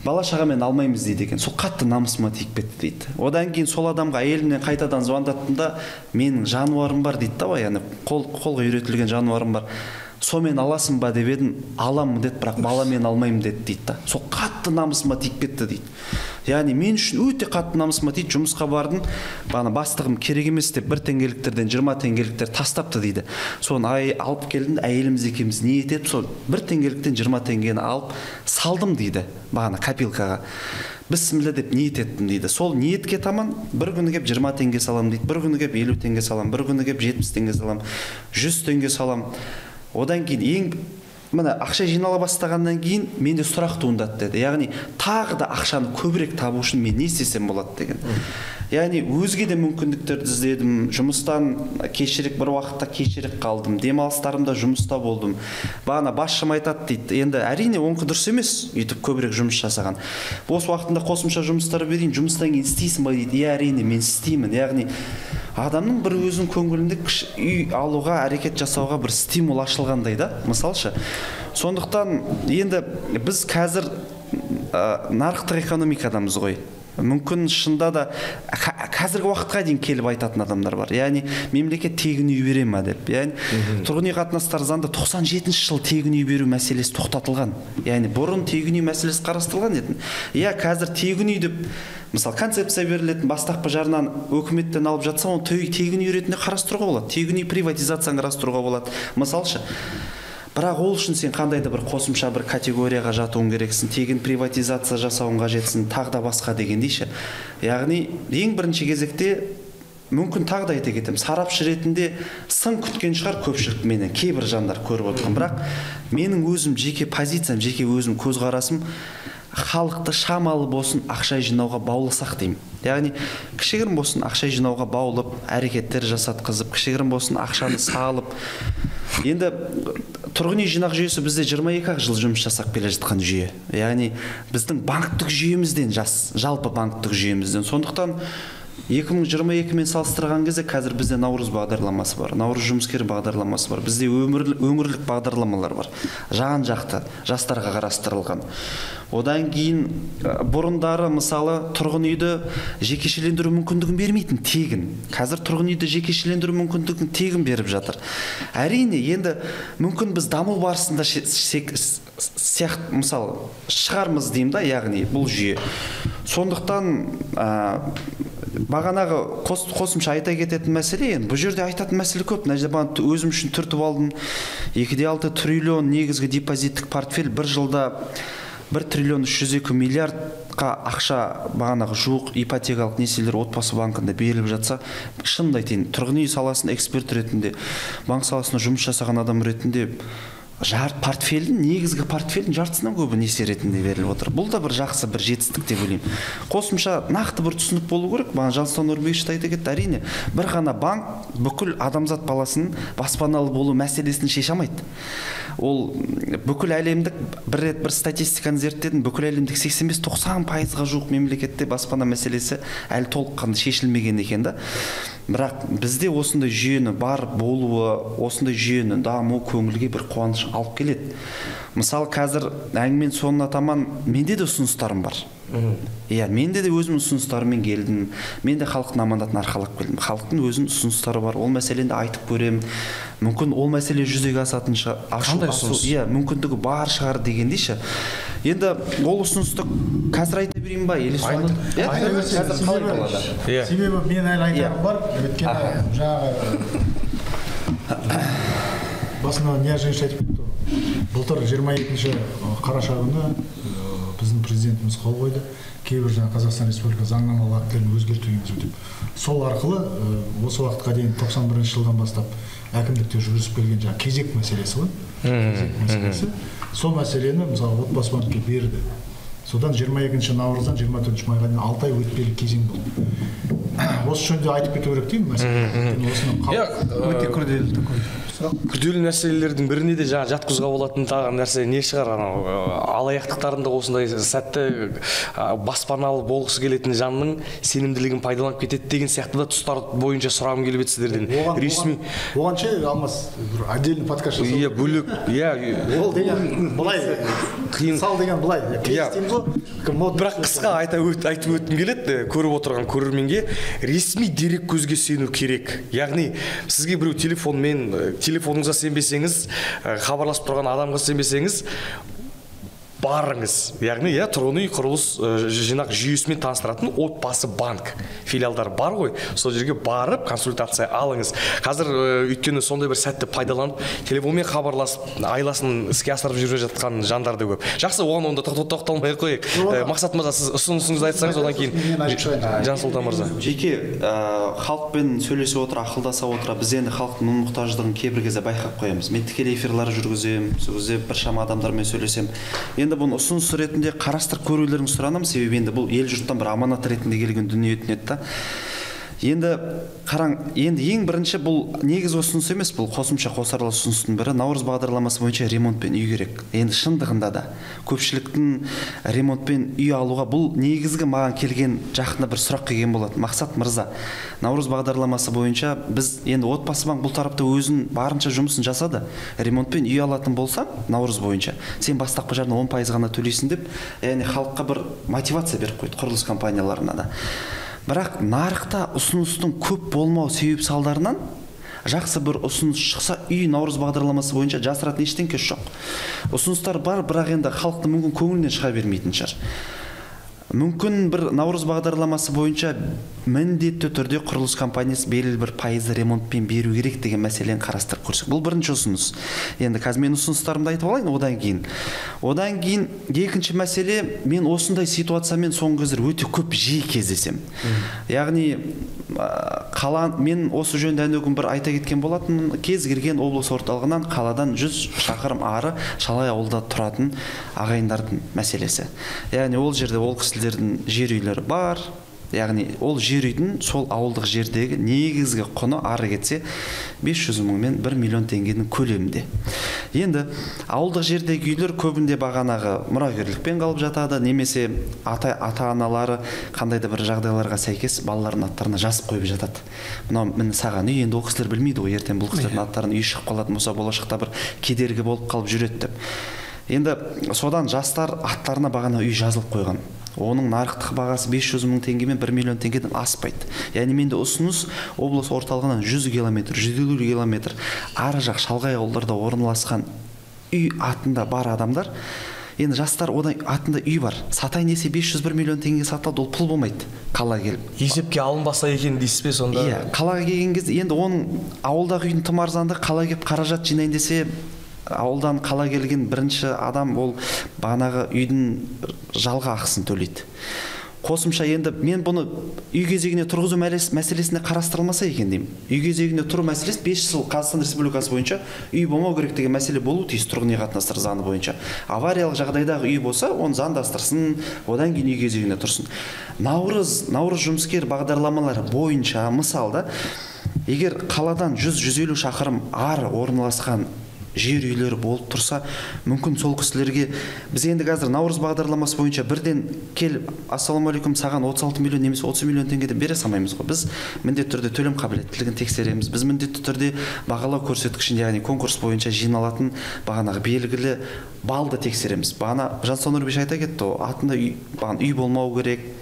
Бала шағамен алмаймыз дейді екен. Сол қатты намысыма тиіп кетті дейді. Одан кейін сол адамға әйелімнен қайтадан звондаттым, менің жануарым бар дейді да, яғни қолға үйретілген жануарым бар. Сомен аласың ба деп едім, аламын деді, бірақ баламен алмаймын деді дейді. Сол қатты намысыма тиіп кетті дейді. Яғни мен үшін өте қатты намысыма тиді. Жұмысқа бардым, бастығым керек емес деп 1 теңгеліктерден 20 теңгеліктер тастапты дейді. Соны алып келдім, әйеліміз екеуміз ниет етіп, сол 1 теңгеліктен 20 теңгені алып салдым дейді, бағана копилкаға. Бісміллә деп ниет еттім дейді. Сол ниетке таман бір күні кеп 20 теңге салам дейді, бір күні кеп 50 теңге салам, бір күні кеп 70 теңге салам, 100 теңге салам. Одан кейін ақша жинала бастағаннан кейін менде сұрақ туындады деді. Яғни тағы да ақшаны көбірек табу үшін мен не істесем болады деген. Яғни өзге де мүмкіндіктерді іздедім. Жұмыстан бір уақытта кешірек қалдым. Демалыстарымда жұмыста болдым. Бағана басшым айтады дейді. Енді әрине оңқы дұрыс емес, өйтіп көбірек жұмыс жасаған. Бос уақытында қосымша жұмыстар берейін, жұмыстан кейін істейсің ба дейді. Әрине мен істеймін. Яғни адамның бір өзінің көңілінде үй алуға, әрекет жасауға бір стимул ашылғандай да, мысалшы. Сондықтан енді біз қазір нарықтық экономикадамыз ғой. Мүмкін шында да қазіргі уақытқа дейін келіп айтатын адамдар бар. Яғни мемлекет тегін үй бере ма деп. Яғни тұрғын үй қатынастары заңында 97 жыл тегін үй беру мәселесі тоқтатылған. Яғни бұрын тегін үй мәселесі қарастырылған еді. Қазір тегін үй деп мысалы концепция берілетін, бастапқы жарынан өкіметтен алып жатса, оны тегін үй ретінде қарастыруға болады. Тегін үй приватизацияны қарастыруға болады. Мысалшы, бірақ ол үшін сен қандай да бір қосымша бір категорияға жатуың керексің, тегін приватизация жасауың қажетсің, тағы да басқа дегендейші. Яғни ең бірінші кезекте мүмкін тағы да айта кетемін, сарапшы ретінде сын күткен шығар көпшілік менен кейбір жандар көріп отырған, бірақ менің өзім жеке позициям, жеке өзім көзқарасым, халықты шамалы болсын ақша жинауға бауласақ деймін. Яғни кішігірім болсын ақша жинауға баулып, әрекеттер жасатқызып, кішігірім болсын ақшаны салып. Енді тұрғын үй жинақ жүйесі бізде 22 жыл жұмыс жасап келе жатқан жүйе. Яғни біздің банктік жүйемізден, жалпы банктік жүйемізден. Сондықтан 2022 мен салыстырған кезде қазір бізде Наурыз бағдарламасы бар, Наурыз жұмыскер бағдарламасы бар, бізде өңірлік бағдарламалар бар, жан-жақты жастарға қарастырылған. Одан кейін бұрындары мысалы тұрғын үйді жекешелендіру мүмкіндігін бермейтін тегін. Қазір тұрғын үйді жекешелендіру мүмкіндігін тегін беріп жатыр. Әрине, енді мүмкін біз даму барысында мысалы шығармыз деймін да, яғни бұл жүйе. Сондықтан бағанағы қосымша айта кететін мәселе, енді бұл жерде айтатын мәселе көп. Өзім үшін түртіп алдым, 2,6 триллион негізгі депозиттік портфель, бір жылда 1 триллион 302 миллиардқа ақша бағанағы жуық ипотекалық несиелер отбасы банкында беріліп жатса, шынымды айтайын, тұрғын үй саласының эксперт ретінде, банк саласында жұмыс жасаған адам ретінде портфельдің, негізгі портфельдің жартысынан көбі несие ретінде беріліп отыр. Бұл да бір жақсы бір жетістік деп ойлаймын. Қосымша нақты бір түсінік болу керек. Маған Жансұлтан Нұрбекович айта кетті, әрине бір ғана банк бүкіл адамзат баласының баспаналы болу мәселесін шеше алмайды. Ол бүкіл әлемдік бір статистиканы зерттедім, бүкіл әлемдік 85-90%-ға жуық мемлекетте баспана мәселесі әлі толыққанды шешілмеген екен да. Бірақ бізде осындай жүйені бар болуы, осындай жүйені даму көңілге бір қуаныш алып келеді. Мысалы, қазір әңгіменің соңына таман менде де ұсыныстарым бар. Иә, менде де өзім ұсыныстарымен келдім. Мен де халықтың аманатын арқалап келдім. Халықтың өзінің ұсыныстары бар. Ол мәселені айтып көремін. Мүмкін ол мәселе жүзеге асатын мүмкіндігі бар шығар дегендей ше. Енді ол ұсынысты қазір айта берейін ба? Себебі мен әлі айтарым бар. Өйткені жаңағы басында не женщина айтып кетті. Былтыр 22 қараша күні біздің президентіміз қол қойды. Кейбір Қазақстан Республикасы заңнамалық актілерін өзгертуге деп. Сол арқылы осы уақытқа дейін 91 жылдан бастап әкімдікте жүргізіп келген кезек мәселесі ғой. Кезек мәселесі. Сол мәселені мысалы отбасы банкке берді. Содан 22 наурыздан 24 майға дейін 6 ай өтпелі кезең болды. Осы жөнінде айтып кету керек деймін мәселе. Өте күрделі. Күрделі нәрселердің біріне де жаңа жатқызуға болатын тағы нәрсе не шығар, алаяқтықтарында осындай сәтті баспаналы болғысы келетін жанның сенімділігін пайдаланып кетеді деген сияқты да тұстар бойынша сұрағым келіп еді сіздерден. Ресми оған ше Алмас бір отдельный подкаст жасау. Иә, бөлек. Ол деген былай қиын. Сал деген былай. Бірақ қысқа айтып өткім келеді, көріп отырған көрерменге ресми дерек көзге сену керек. Яғни сізге біреу телефоныңызға сенбесеңіз, хабарласып тұрған адамға сенбесеңіз, барыңыз. Яғни, тұрғын үй құрылыс жинақ жүйесімен таныстыратын отбасы банк филиалдары бар ғой. Сол жерге барып консультация алыңыз. Қазір өйткені сондай бір сәтті пайдаланып, телефонмен хабарласып, айласын іске асырып жүріп жатқан жандар да көп. Жақсы, оған онда тоқталмай қояйық. Мақсат мырза, сіз ұсынысыңызды айтсаңыз, одан кейін Жансұлтан мырза. Жеке халықпен сөйлесе отыра, ақылдаса отыра, біз енді халықтың мұқтаждығын кейбір кезде байқап қоямыз. Мен тікелей эфирлар жүргіземін, сол кезде біршама адамдармен сөйлесем. Енді бұны ұсыныс ретінде қарастырып көрулеріңізді сұранамын, себебі енді бұл ел жұрттан бір аманат ретінде келген дүние еді. Енді қараң, енді ең бірінші бұл негізгі ұсыныс емес, бұл қосымша қосарлы ұсыныстың бірі наурыз бағдарламасы бойынша ремонтпен үй керек. Енді шындығында да көпшіліктің ремонтпен үй алуға бұл негізгі маған келген жақында бір сұрақ келген болады. Мақсат мырза, наурыз бағдарламасы бойынша біз енді отбасы банк бұл тарапта өзінің барынша жұмысын жасады. Ремонтпен үй алатын болсаң, наурыз бойынша сен бастапқы жарна 10% ғана төлейсің деп, яғни халыққа бір мотивация беріп қойды, құрылыс компанияларына да. Бірақ нарықта ұсыныстың көп болмау себеп салдарынан жақсы бір ұсыныс шықса, үй наурыз бағдарламасы бойынша жасыратын ештеңе жоқ. Ұсыныстар бар, бірақ енді халықтың мүмкін көңілінен шыға бермейтін шығар. Мүмкін бір наурыз бағдарламасы бойынша міндетті түрде құрылыс компаниясы белгілі бір пайызды ремонтпен беру керек деген мәселені қарастырып көрсек. Бұл бірінші ұсыныс. Енді қазір мен ұсыныстарымды айтып алайын одан кейін екінші мәселе, мен осындай ситуациямен соңғы кездері өте көп жиі кездесем. Яғни мен осы жөнінде әнеугүн бір айта кеткен болатын, кез келген облыс орталығынан қаладан 100 шақырым ары шалғай ауылда тұратын ағайындардың мәселесі. Яғни ол жерде ол кісілердің жер үйлері бар. Яғни ол жер үйдің сол ауылдық жердегі негізгі құны ары кетсе 500 мың мен 1 миллион теңгенің көлемінде. Енді ауылдық жердегі үйлер көбінде бағанағы мұрагерлікпен қалып жатады, немесе ата-аналары қандай да бір жағдайларға сәйкес балалардың аттарына жазып қойып жатады. Мынау міне саған үй, енді ол кісілер білмейді ғой, ертең бұл кісілердің аттарының үй шығып қалатын болса болашақта бір кедергі болып қалып жүреді деп. Енді содан жастар аттарына бағана үй жазылып қойған. Оның нарықтық бағасы 500 мың теңге мен 1 миллион теңгеден аспайды. Яғни менде ұсыныс облыс орталығынан 100 километр, 150 километр ары жақ шалғай ауылдарда орналасқан үй атында бар адамдар. Енді жастар одан атында үй бар. Сатайын десе 501 миллион теңге сатылады, ол пұл болмайды. Қалаға келіп. Есепке алынбаса екен дейсіз бе сонда? Иә, қалаға келген кезде енді оның ауылдағы үйдің тым арзанды, қалаға келіп қаражат жинайын десе, ауылдан қала келген бірінші адам ол бағанағы үйдің жалға ақысын төлейді. қосымша енді мен бұны үй кезегіне тұрғызу мәселесіне қарастырылмаса екен деймін. Үй кезегіне тұру мәселесі 5 жыл Қазақстан Республикасы бойынша үй болмау керек деген мәселе болу тиіс тұрғын үй қатынастары заңы бойынша. Авариялық жағдайдағы үй болса, оны заңдастырсын, одан кейін үй кезегіне тұрсын. Наурыз жұмыскер бағдарламалары бойынша мысалда, егер қаладан 100-150 шақырым ары орналасқан жер үйлері болып тұрса, мүмкін сол кісілерге біз енді қазір Наурыз бағдарламасы бойынша бірден келіп, ассалаумағалейкум, саған 36 миллион немесе 30 миллион теңгеден бере салмаймыз ғой. Біз міндетті түрде төлем қабілеттілігін тексереміз. Біз міндетті түрде бағалау көрсеткішін, яғни конкурс бойынша жиналатын бағанағы белгілі балды тексереміз. Бағана Жансон Нұрбеш айта кетті, атында үй болмау керек.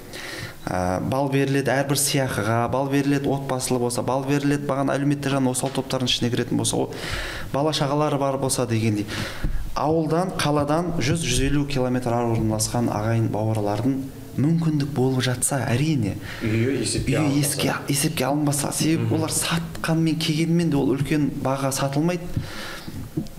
Бал беріледі әрбір сыйақыға, бал беріледі отбасылы болса, бал беріледі баған әлеуметтік жағынан осал топтардың ішіне кіретін болса, бала шағалары бар болса дегендей. Ауылдан, қаладан 100-150 километр ары орналасқан ағайын бауырлардың мүмкіндік болып жатса, әрине үйі есепке алынбаса, себебі олар сатқанмен келгенмен де ол үлкен баға сатылмайды.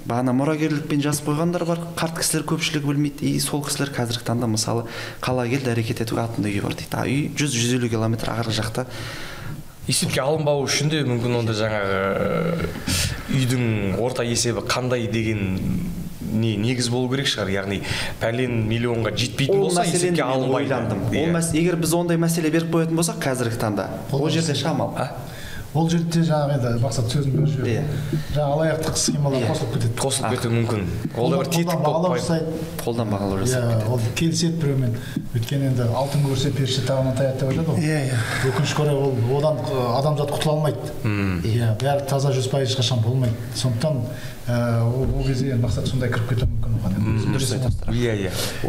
Бағана мұрагерлікпен жазып қойғандар бар, қарт кісілер көпшілігі білмейді. Сол кісілер қазіргі таңда мысалы қала келді әрекет етуге атында үйі бар дейді. Үй 100-150 километр арғы жақта. Есепке алынбауы үшін де мүмкін онда жаңағы үйдің орта есебі қандай деген негіз болу керек шығар. Яғни пәлен миллионға жетпейтін болса есепке алынбайды. Егер біз ондай мәселе беріп қоятын болсақ қазіргі таңда, ол жерде шамал. Ол жерде жаңағы енді мақсат сөзін беріп жіберді. Жаңа алаяқтық схемалар қосылып кетеді. Қосылып кетуі мүмкін. Ол да бір тетік болып қолдан бағалау жасайды. Ол келіседі біреумен. Өйткені енді алтын көрсе періште тағынан таяды деп айтады ғой. Өкінішке орай ол одан адамзат құтыла алмайды. Бәрі таза 100% ешқашан болмайды. Сондықтан ол кезде мақсат сондай кіріп кетуі мүмкін оған. Дұрыс айтасыздар.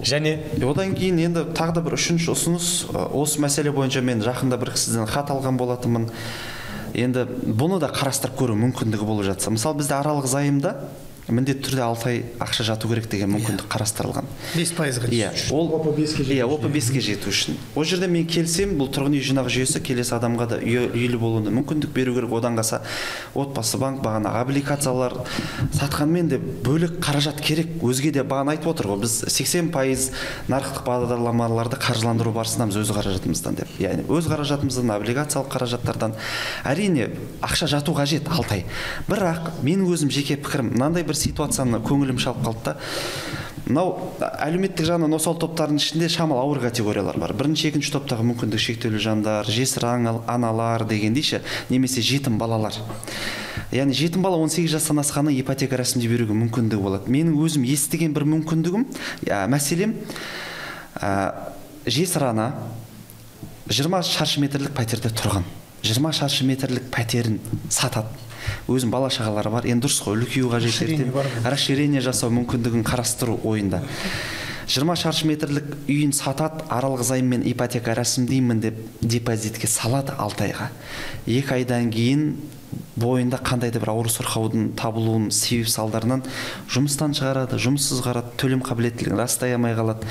Және одан кейін енді тағы да бір үшінші ұсыныс, осы мәселе бойынша мен жақында бір кісіден хат алған болатынмын. Енді бұны да қарастырып көру мүмкіндігі болып жатса. Мысалы бізде аралық зайымда міндетті түрде 6 ай ақша жату керек деген мүмкіндік қарастырылған. 5%-ға ОП5-ге жету үшін. Ол жерде мен келсем, бұл тұрғын үй жинақ жүйесі келесі адамға да үйлі болуына мүмкіндік беру керек. Одан қалса отбасы банк бағана облигациялар сатқанмен де бөлек қаражат керек. Өзге де бағана айтып отыр ғой, біз 80% нарықтық бағдарламаларды қаржыландыру барысында өз қаражатымыздан деп. Яғни өз қаражатымыздан, облигациялық қаражаттардан әрине ақша жату қажет 6 ай. Бірақ менің өзім жеке пікірім, мынандай бір ситуацияны көңілім шалып қалды да. Мынау әлеуметтік жағынан осал топтардың ішінде шамал ауыр категориялар бар. Бірінші, екінші топтағы мүмкіндігі шектеулі жандар, жесір аналар дегендейші, немесе жетім балалар. Яғни жетім бала 18 жастан асқаны ипотека рәсімдеп беруге мүмкіндігі болады. Менің өзім естіген бір мүмкіндігім, мәселем, жесір ана 20 шаршы метрлік пәтерде тұрған. 20 шаршы метрлік пәтерін сатады. Өзім бала шағалары бар, енді дұрыс қой, үлкею қажет, расширение жасау мүмкіндігін қарастыру ойында. 20 шаршы метрлік үйін сатады, аралық займмен ипотека рәсімдеймін деп депозитке салады 6 айға. 2 айдан кейін бойында қандай да бір ауыр сырқаудың табылуын себеп салдарынан жұмыстан шығарады, жұмыссыз қалады, төлем қабілеттілігін растай алмай қалады.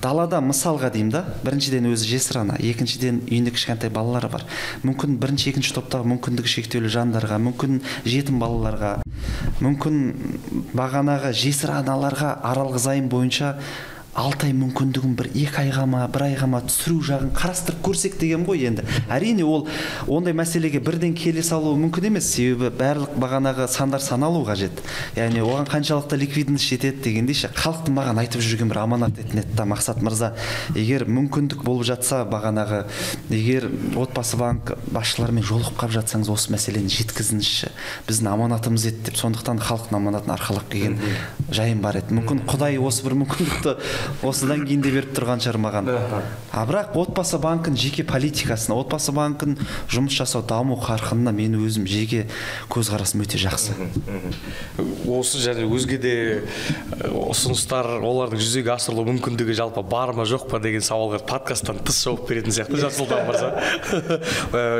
Далада мысалға деймін да, біріншіден өзі жесір ана, екіншіден үйінде кішкентай балалары бар. Мүмкін бірінші, екінші топтағы мүмкіндігі шектеулі жандарға, мүмкін жетім балаларға, мүмкін бағанағы жесір аналарға аралық займ бойынша 6 ай мүмкіндігін 1-2 айға ма, 1 айға ма түсіру жағын қарастырып көрсек деген ғой енді. Әрине ол ондай мәселеге бірден келе салуы мүмкін емес, себебі барлық бағанағы сандар саналу қажет. Яғни оған қаншалықты ликвидность жетеді дегендейші, халықтың маған айтып жүрген бір аманат етін етті Мақсат мырза, егер мүмкіндік болып жатса бағанағы, егер отбасы банк басшыларымен жолығып қалып жатсаңыз осы мәселені жеткізіңізші, біздің аманатымыз еді деп, сондықтан халықтың аманатын арқалап келген жайым бар еді. Мүмкін Құдай осы бір мүмкіндікті осыдан кейін де беріп тұрған шығар маған. Бірақ отбасы банкін жеке политикасына, отбасы банкін жұмыс жасау даму қарқынына мен өзім жеке көзқарасым өте жақсы. Осы және өзге де ұсыныстар, олардың жүзеге асырылу мүмкіндігі жалпы бар ма жоқ па деген сауалға подкасттан тыс жауап беретін сияқты Жасұлан мырза.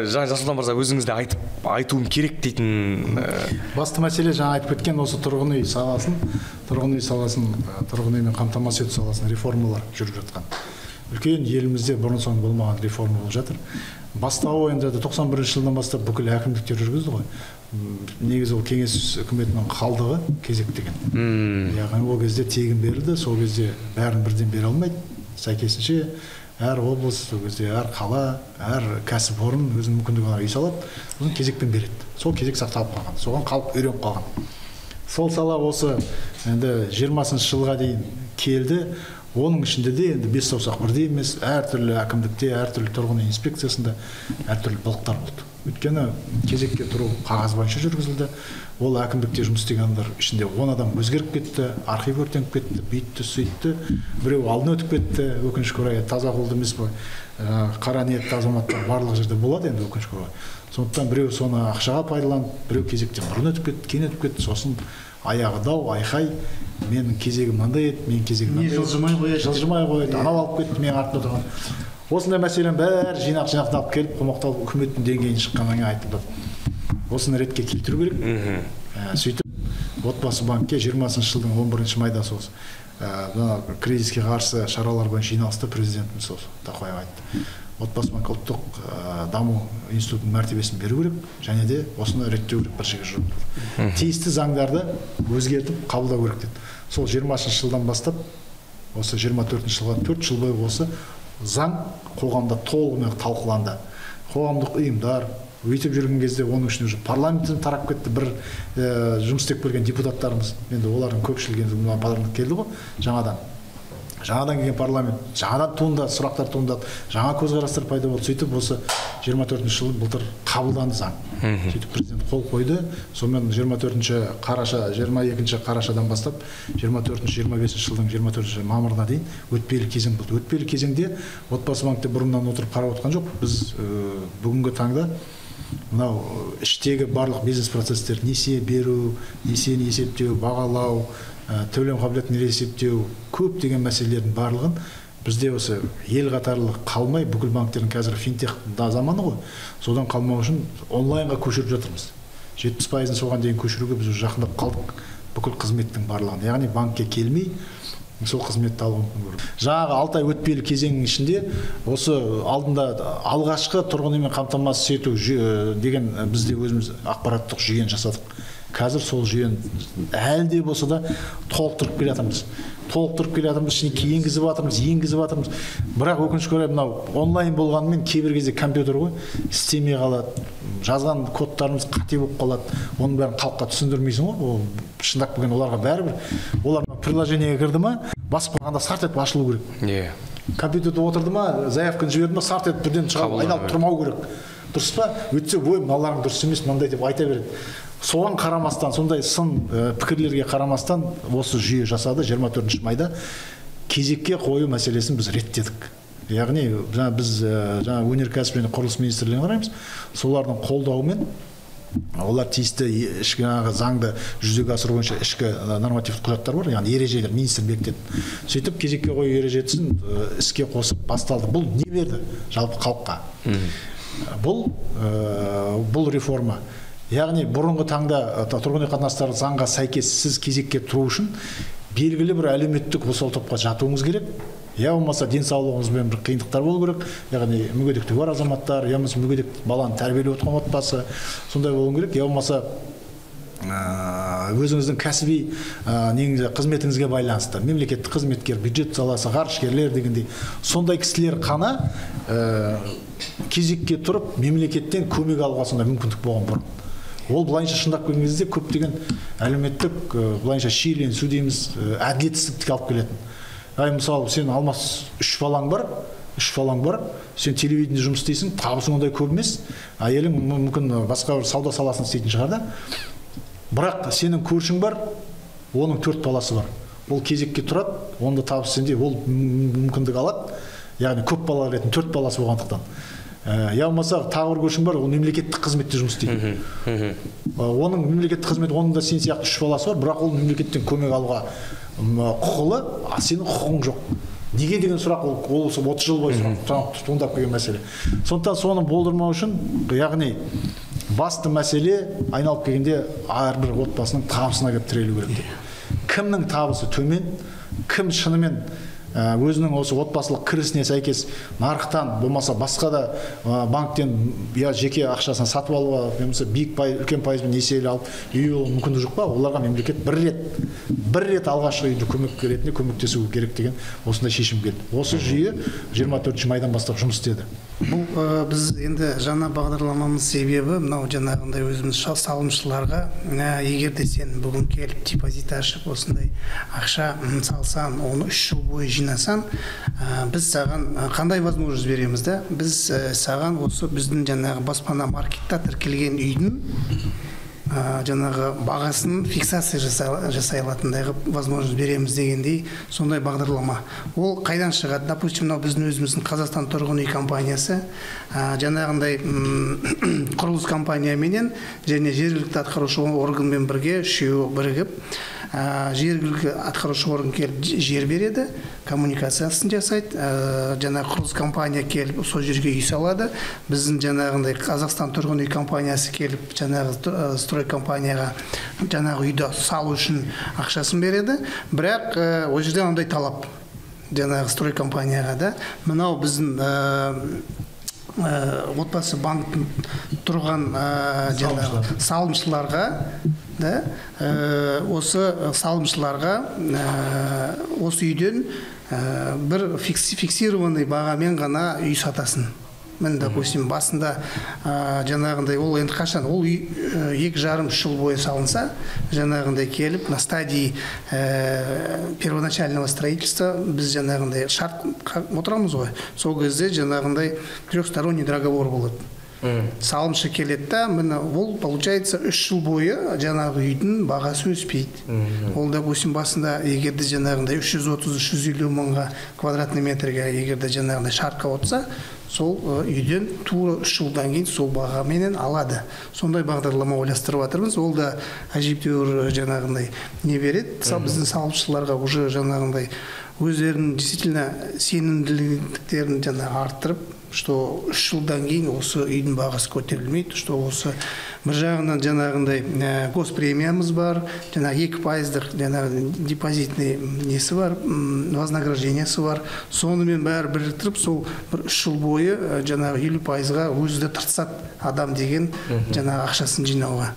Жасұлан мырза, өзіңізде айтуым керек дейтін басты мәселе жаңа айтып кеткен осы тұрғын үй саласын, тұрғын үймен қамтамасыз ету саласын реформалар жүріп жатқан. Үлкен елімізде бұрын соңды болмаған реформа болып жатыр. Бастауы енді 91 жылдан бастап бүкіл әкімдіктер жүргізді ғой. Негізі ол кеңес үкіметінің қалдығы кезек деген. Яғни ол кезде тегін берілді, сол кезде бәрін бірден бере алмайды. Сәйкесінше әр облыс, сол кезде әр қала, әр кәсіпорын өзінің мүмкіндігіне үй салады, сосын кезекпен береді. Сол кезек сақталып қалған, соған халық үйреніп қалған. Сол сала осы енді 20 жылға дейін келді. Оның ішінде де енді бес саусақ бірдей емес, әртүрлі әкімдікте, әртүрлі тұрғын үй инспекциясында әртүрлі былықтар болды. Өйткені кезекке тұру қағаз бойынша жүргізілді. Ол әкімдікте жұмыс істеген адамдар ішінде 10 адам өзгеріп кетті, архив өртеніп кетті, бүйтті, сөйтті. Біреу алдын өтіп кетті, өкінішке орай таза қолды емес қой. Қара ниетті азаматтар барлық жерде болады енді өкінішке орай. Сондықтан біреу соны ақшаға пайдаланып, біреу кезектен бұрын өтіп кетті, кейін өтіп кетті, сосын аяғы дау, айқай, менің кезегім мынандай еді, менің кезегім мынандай еді, жылжымай қойды, анау алып кетті, менің артымда тұрған. Осындай мәселенің бәрі жинақталып келіп, қомақталып үкіметтің деңгейіне шыққаннан кейін айтылды. Осыны ретке келтіру керек. Сөйтіп отбасы банкке 20 жылдың 11 майда сол кризиске қарсы шаралар бойынша жиналыста президентіміз сол Тоқаев айтты. Отбасы банк ұлттық даму институтының мәртебесін беру керек, және де осыны реттеу керек бір жерге жүріп. Тиісті заңдарды өзгертіп қабылдау керек деді. Сол 20 жылдан бастап осы 24 жылға 4 жыл бойы осы заң қоғамда толығымен талқыланды. Қоғамдық ұйымдар өйтіп жүрген кезде оның үшін уже парламенттен тарап кетті бір жұмыс істеп келген депутаттарымыз. Енді олардың көпшілігі енді парламентке келді ғой, жаңадан келген парламент, жаңадан туындады, сұрақтар туындады, жаңа көзқарастар пайда болды. Сөйтіп осы 24 жылы былтыр қабылданды заң. Сөйтіп президент қол қойды. Сонымен 22 қарашадан бастап 24-25 жылдың 24 мамырына дейін өтпелі кезең болды. Өтпелі кезеңде отбасы банкте бұрыннан отырып қарап отқан жоқ. Біз бүгінгі таңда мынау іштегі барлық бизнес процестер, несие беру, несиені есептеу, бағалау, төлем қабілетін есептеу, көптеген мәселелердің барлығын бізде осы ел қатарлы қалмай, бүкіл банктердің қазір финтех заманы ғой, содан қалмау үшін онлайнға көшіріп жатырмыз. 70% соған дейін көшіруге біз жақындап қалдық, бүкіл қызметтің барлығын. Яғни банкке келмей сол қызметті алу мүмкін. Жаңағы 6 ай өтпелі кезеңнің ішінде осы алдында алғашқы тұрғын үймен қамтамасыз ету деген бізде өзіміз ақпараттық жүйені жасадық. Қазір сол жүйені әлі де болса да толықтырып келе жатырмыз. Ішіне енгізіп жатырмыз. Бірақ өкінішке орай мынау онлайн болғанымен кейбір кезде компьютер ғой, істемей қалады. Жазған кодтарымыз қате болып қалады. Оның бәрін халыққа түсіндірмейсің ғой. Ол шындап келгенде оларға бәрібір олар приложениеге кірді ма, басып қалғанда сарт етіп ашылу керек. Компьютерде отырды ма, заявканы жіберді ма, сарт етіп бірден шығып айналып тұрмау керек. Дұрыс па? Өйтсе, ой, мыналарың дұрыс емес, мынандай деп айта береді. Соған қарамастан, сондай сын пікірлерге қарамастан осы жүйе жасады. 24 майда кезекке қою мәселесін біз реттедік. Яғни біз өнеркәсіп және құрылыс министрлігіне қараймыз. Солардың қолдауымен олар тиісті ішкі заңды жүзеге асыру бойынша ішкі нормативті құжаттар бар, яғни ережелер министр бекітеді. Сөйтіп кезекке қою ережесін іске қосып басталды. Бұл не берді жалпы халыққа? Бұл реформа. Яғни бұрынғы таңда тұрғын үй қатынастары заңға сәйкес сіз кезекке тұру үшін белгілі бір әлеуметтік осал топқа жатуыңыз керек. Я болмаса денсаулығыңызбен бір қиындықтар болу керек. Яғни мүгедектігі бар азаматтар, я болмаса мүгедек баланы тәрбиелеп отырған отбасы, сондай болу керек. Я болмаса өзіңіздің кәсіби қызметіңізге байланысты, мемлекеттік қызметкер, бюджет саласы, ғарышкерлер дегендей сондай кісілер қана кезекке тұрып мемлекеттен көмек алуға сондай мүмкіндік болған бұрын. Ол былайынша шындап келген кезде көптеген әлеуметтік былайынша шиеленісу дейміз, әділетсіздікке алып келетін. Мысалы, сен алмас 3 балаң бар, сен телевидениеде жұмыс істейсің, табысың ондай көп емес, әйелің мүмкін басқа бір сауда саласын істейтін шығар да. Бірақ сенің көршің бар, оның 4 баласы бар. Ол кезекке тұрады, онда табыс сенде, ол мүмкіндік алады. Яғни көп бала ретінде 4 баласы болғандықтан. Я болмаса тағы бір көршің бар, ол мемлекеттік қызметте жұмыс істейді. Оның мемлекеттік қызмет, оның да сен сияқты 3 баласы бар, бірақ ол мемлекеттен көмек алуға құқылы, сенің құқың жоқ. Неге деген сұрақ ол 30 жыл бойы туындап келген мәселе. Сондықтан соны болдырмау үшін, яғни басты мәселе айналып келгенде әрбір отбасының табысына келіп тірелу керек. Кімнің табысы төмен, кім шынымен өзінің осы отбасылық кірісіне сәйкес нарықтан болмаса басқа да банктен я жеке ақшасын сатып алуға немесе үлкен пайызбен несие алып үй алу мүмкіндігі жоқ па, оларға мемлекет бір рет алғашқы үйді көмек ретінде көмектесу керек деген осындай шешім келді. Осы жүйе 24 майдан бастап жұмыс істеді. Бұл біз енді жаңа бағдарламамыз себебі мынау жаңағындай өзіміз салымшыларға, егер де сен бүгін келіп депозит ашып осындай ақша салсаң, оны 3 жыл бойы жинасаң, біз саған қандай возможность береміз да? Біз саған осы біздің жаңағы баспана маркетта тіркелген үйдің жаңағы бағасын фиксация жасай алатындайғы возможность береміз дегендей сондай бағдарлама. Ол қайдан шығады? Допустим, мынау біздің өзіміздің Қазақстан тұрғын үй компаниясы жаңағындай құрылыс компания менен және жергілікті атқарушы органмен бірге үшеуі бірігіп жергілікті атқарушы орган келіп жер береді, коммуникациясын жасайды, жаңа құрылыс компания келіп сол жерге үй салады. Біздің жаңағындай Қазақстан тұрғын үй компаниясы келіп жаңағы строй компанияға жаңағы үйді салу үшін ақшасын береді. Бірақ ол жерде ондай талап жаңағы строй компанияға да мынау біздің отбасы банктың тұрған салымшыларға осы салымшыларға осы үйден бір фиксированный бағамен ғана үй сатасын. Мен, допустим, басында жаңағындай ол енді қашан ол үй 2,5-3 жыл бойы салынса, жаңағындай келіп на стадии первоначального строительства біз жаңағындай шарт отырамыз ғой. Сол кезде жаңағындай трехсторонний договор болады. Салымшы келеді да, ол получается 3 жыл бойы жаңағы үйдің бағасы өспейді. Ол, допустим, басында егерде жаңағындай 330-350 мыңға квадратный метрге егерде жаңағындай шартқа отырса, сол үйден тура 3 жылдан кейін сол бағаменен алады. Сондай бағдарлама ойластырып жатырмыз. Ол да әжептәуір жаңағындай не береді. Біздің салымшыларға уже жаңағындай өздерінің действительно сенімділіктерін жаңа арттырып, что 3 жылдан кейін осы үйдің бағасы көтерілмейді, что осы бір жағынан жаңағындай госпремиямыз бар, жаңағы 2% жаңағы депозитный несі бар, вознаграждениесі бар. Сонымен бәрі біріктіріп, сол 3 жыл бойы жаңағы 50%-ға өзі де тыртысады адам деген жаңағы ақшасын жинауға.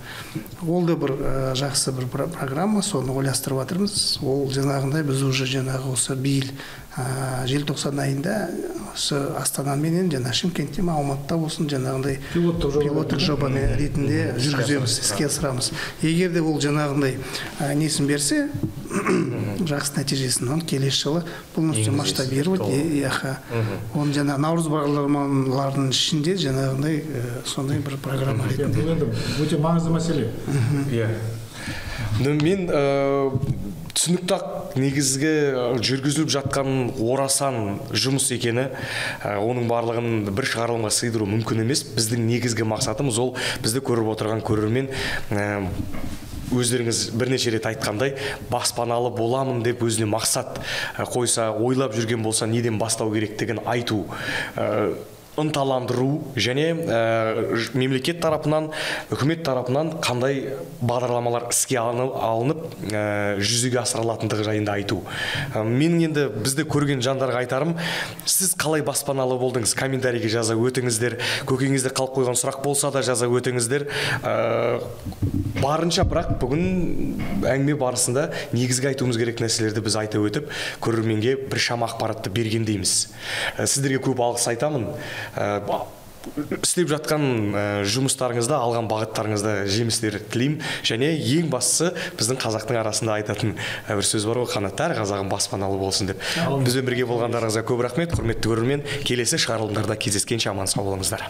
Ол да бір жақсы бір программа, соны ойластырып жатырмыз. Ол жаңағындай біз уже жаңағы осы биыл желтоқсан айында осы Астана менен жана Шымкентте Алматыда болсын жаңағындай пилоттық жоба ретінде жүргіземіз, іске асырамыз. Егер де ол жаңағындай несін берсе, жақсы нәтижесін, оны келесі жылы полностью масштабировать, оны жаңа наурыз бағдарламаларының ішінде жаңағындай сондай бір программа ретінде. Бұл өте маңызды мәселе. Мен түсінікті негізгі жүргізіліп жатқан орасан жұмыс екені, оның барлығын бір шығарылымға сыйдыру мүмкін емес. Біздің негізгі мақсатымыз ол бізді көріп отырған көрермен өздеріңіз бірнеше рет айтқандай баспаналы боламын деп өзіне мақсат қойса, ойлап жүрген болса неден бастау керектігін айту, ынталандыру және мемлекет тарапынан, үкімет тарапынан қандай бағдарламалар іске алынып жүзеге асырылатындығы жайында айту. Менің енді бізді көрген жандарға айтарым, сіз қалай баспаналы болдыңыз, комментарийге жаза өтіңіздер, көкеңізде қалып қойған сұрақ болса да жаза өтіңіздер. Барынша, бірақ бүгін әңгіме барысында негізгі айтуымыз керек нәрселерді біз айта өтіп, көрерменге бір шама ақпаратты бергендейміз. Сіздерге көп алғыс айтамын. Істеп жатқан жұмыстарыңызда, алған бағыттарыңызда жемістер тілеймін. Және ең бастысы біздің қазақтың арасында айтатын бір сөз бар ғой, қанат әр қазағым баспаналы болсын деп. Бізбен бірге болғандарыңызға көп рахмет, құрметті көрермен. Келесі шығарылымдарда кездескенше аман сау болыңыздар.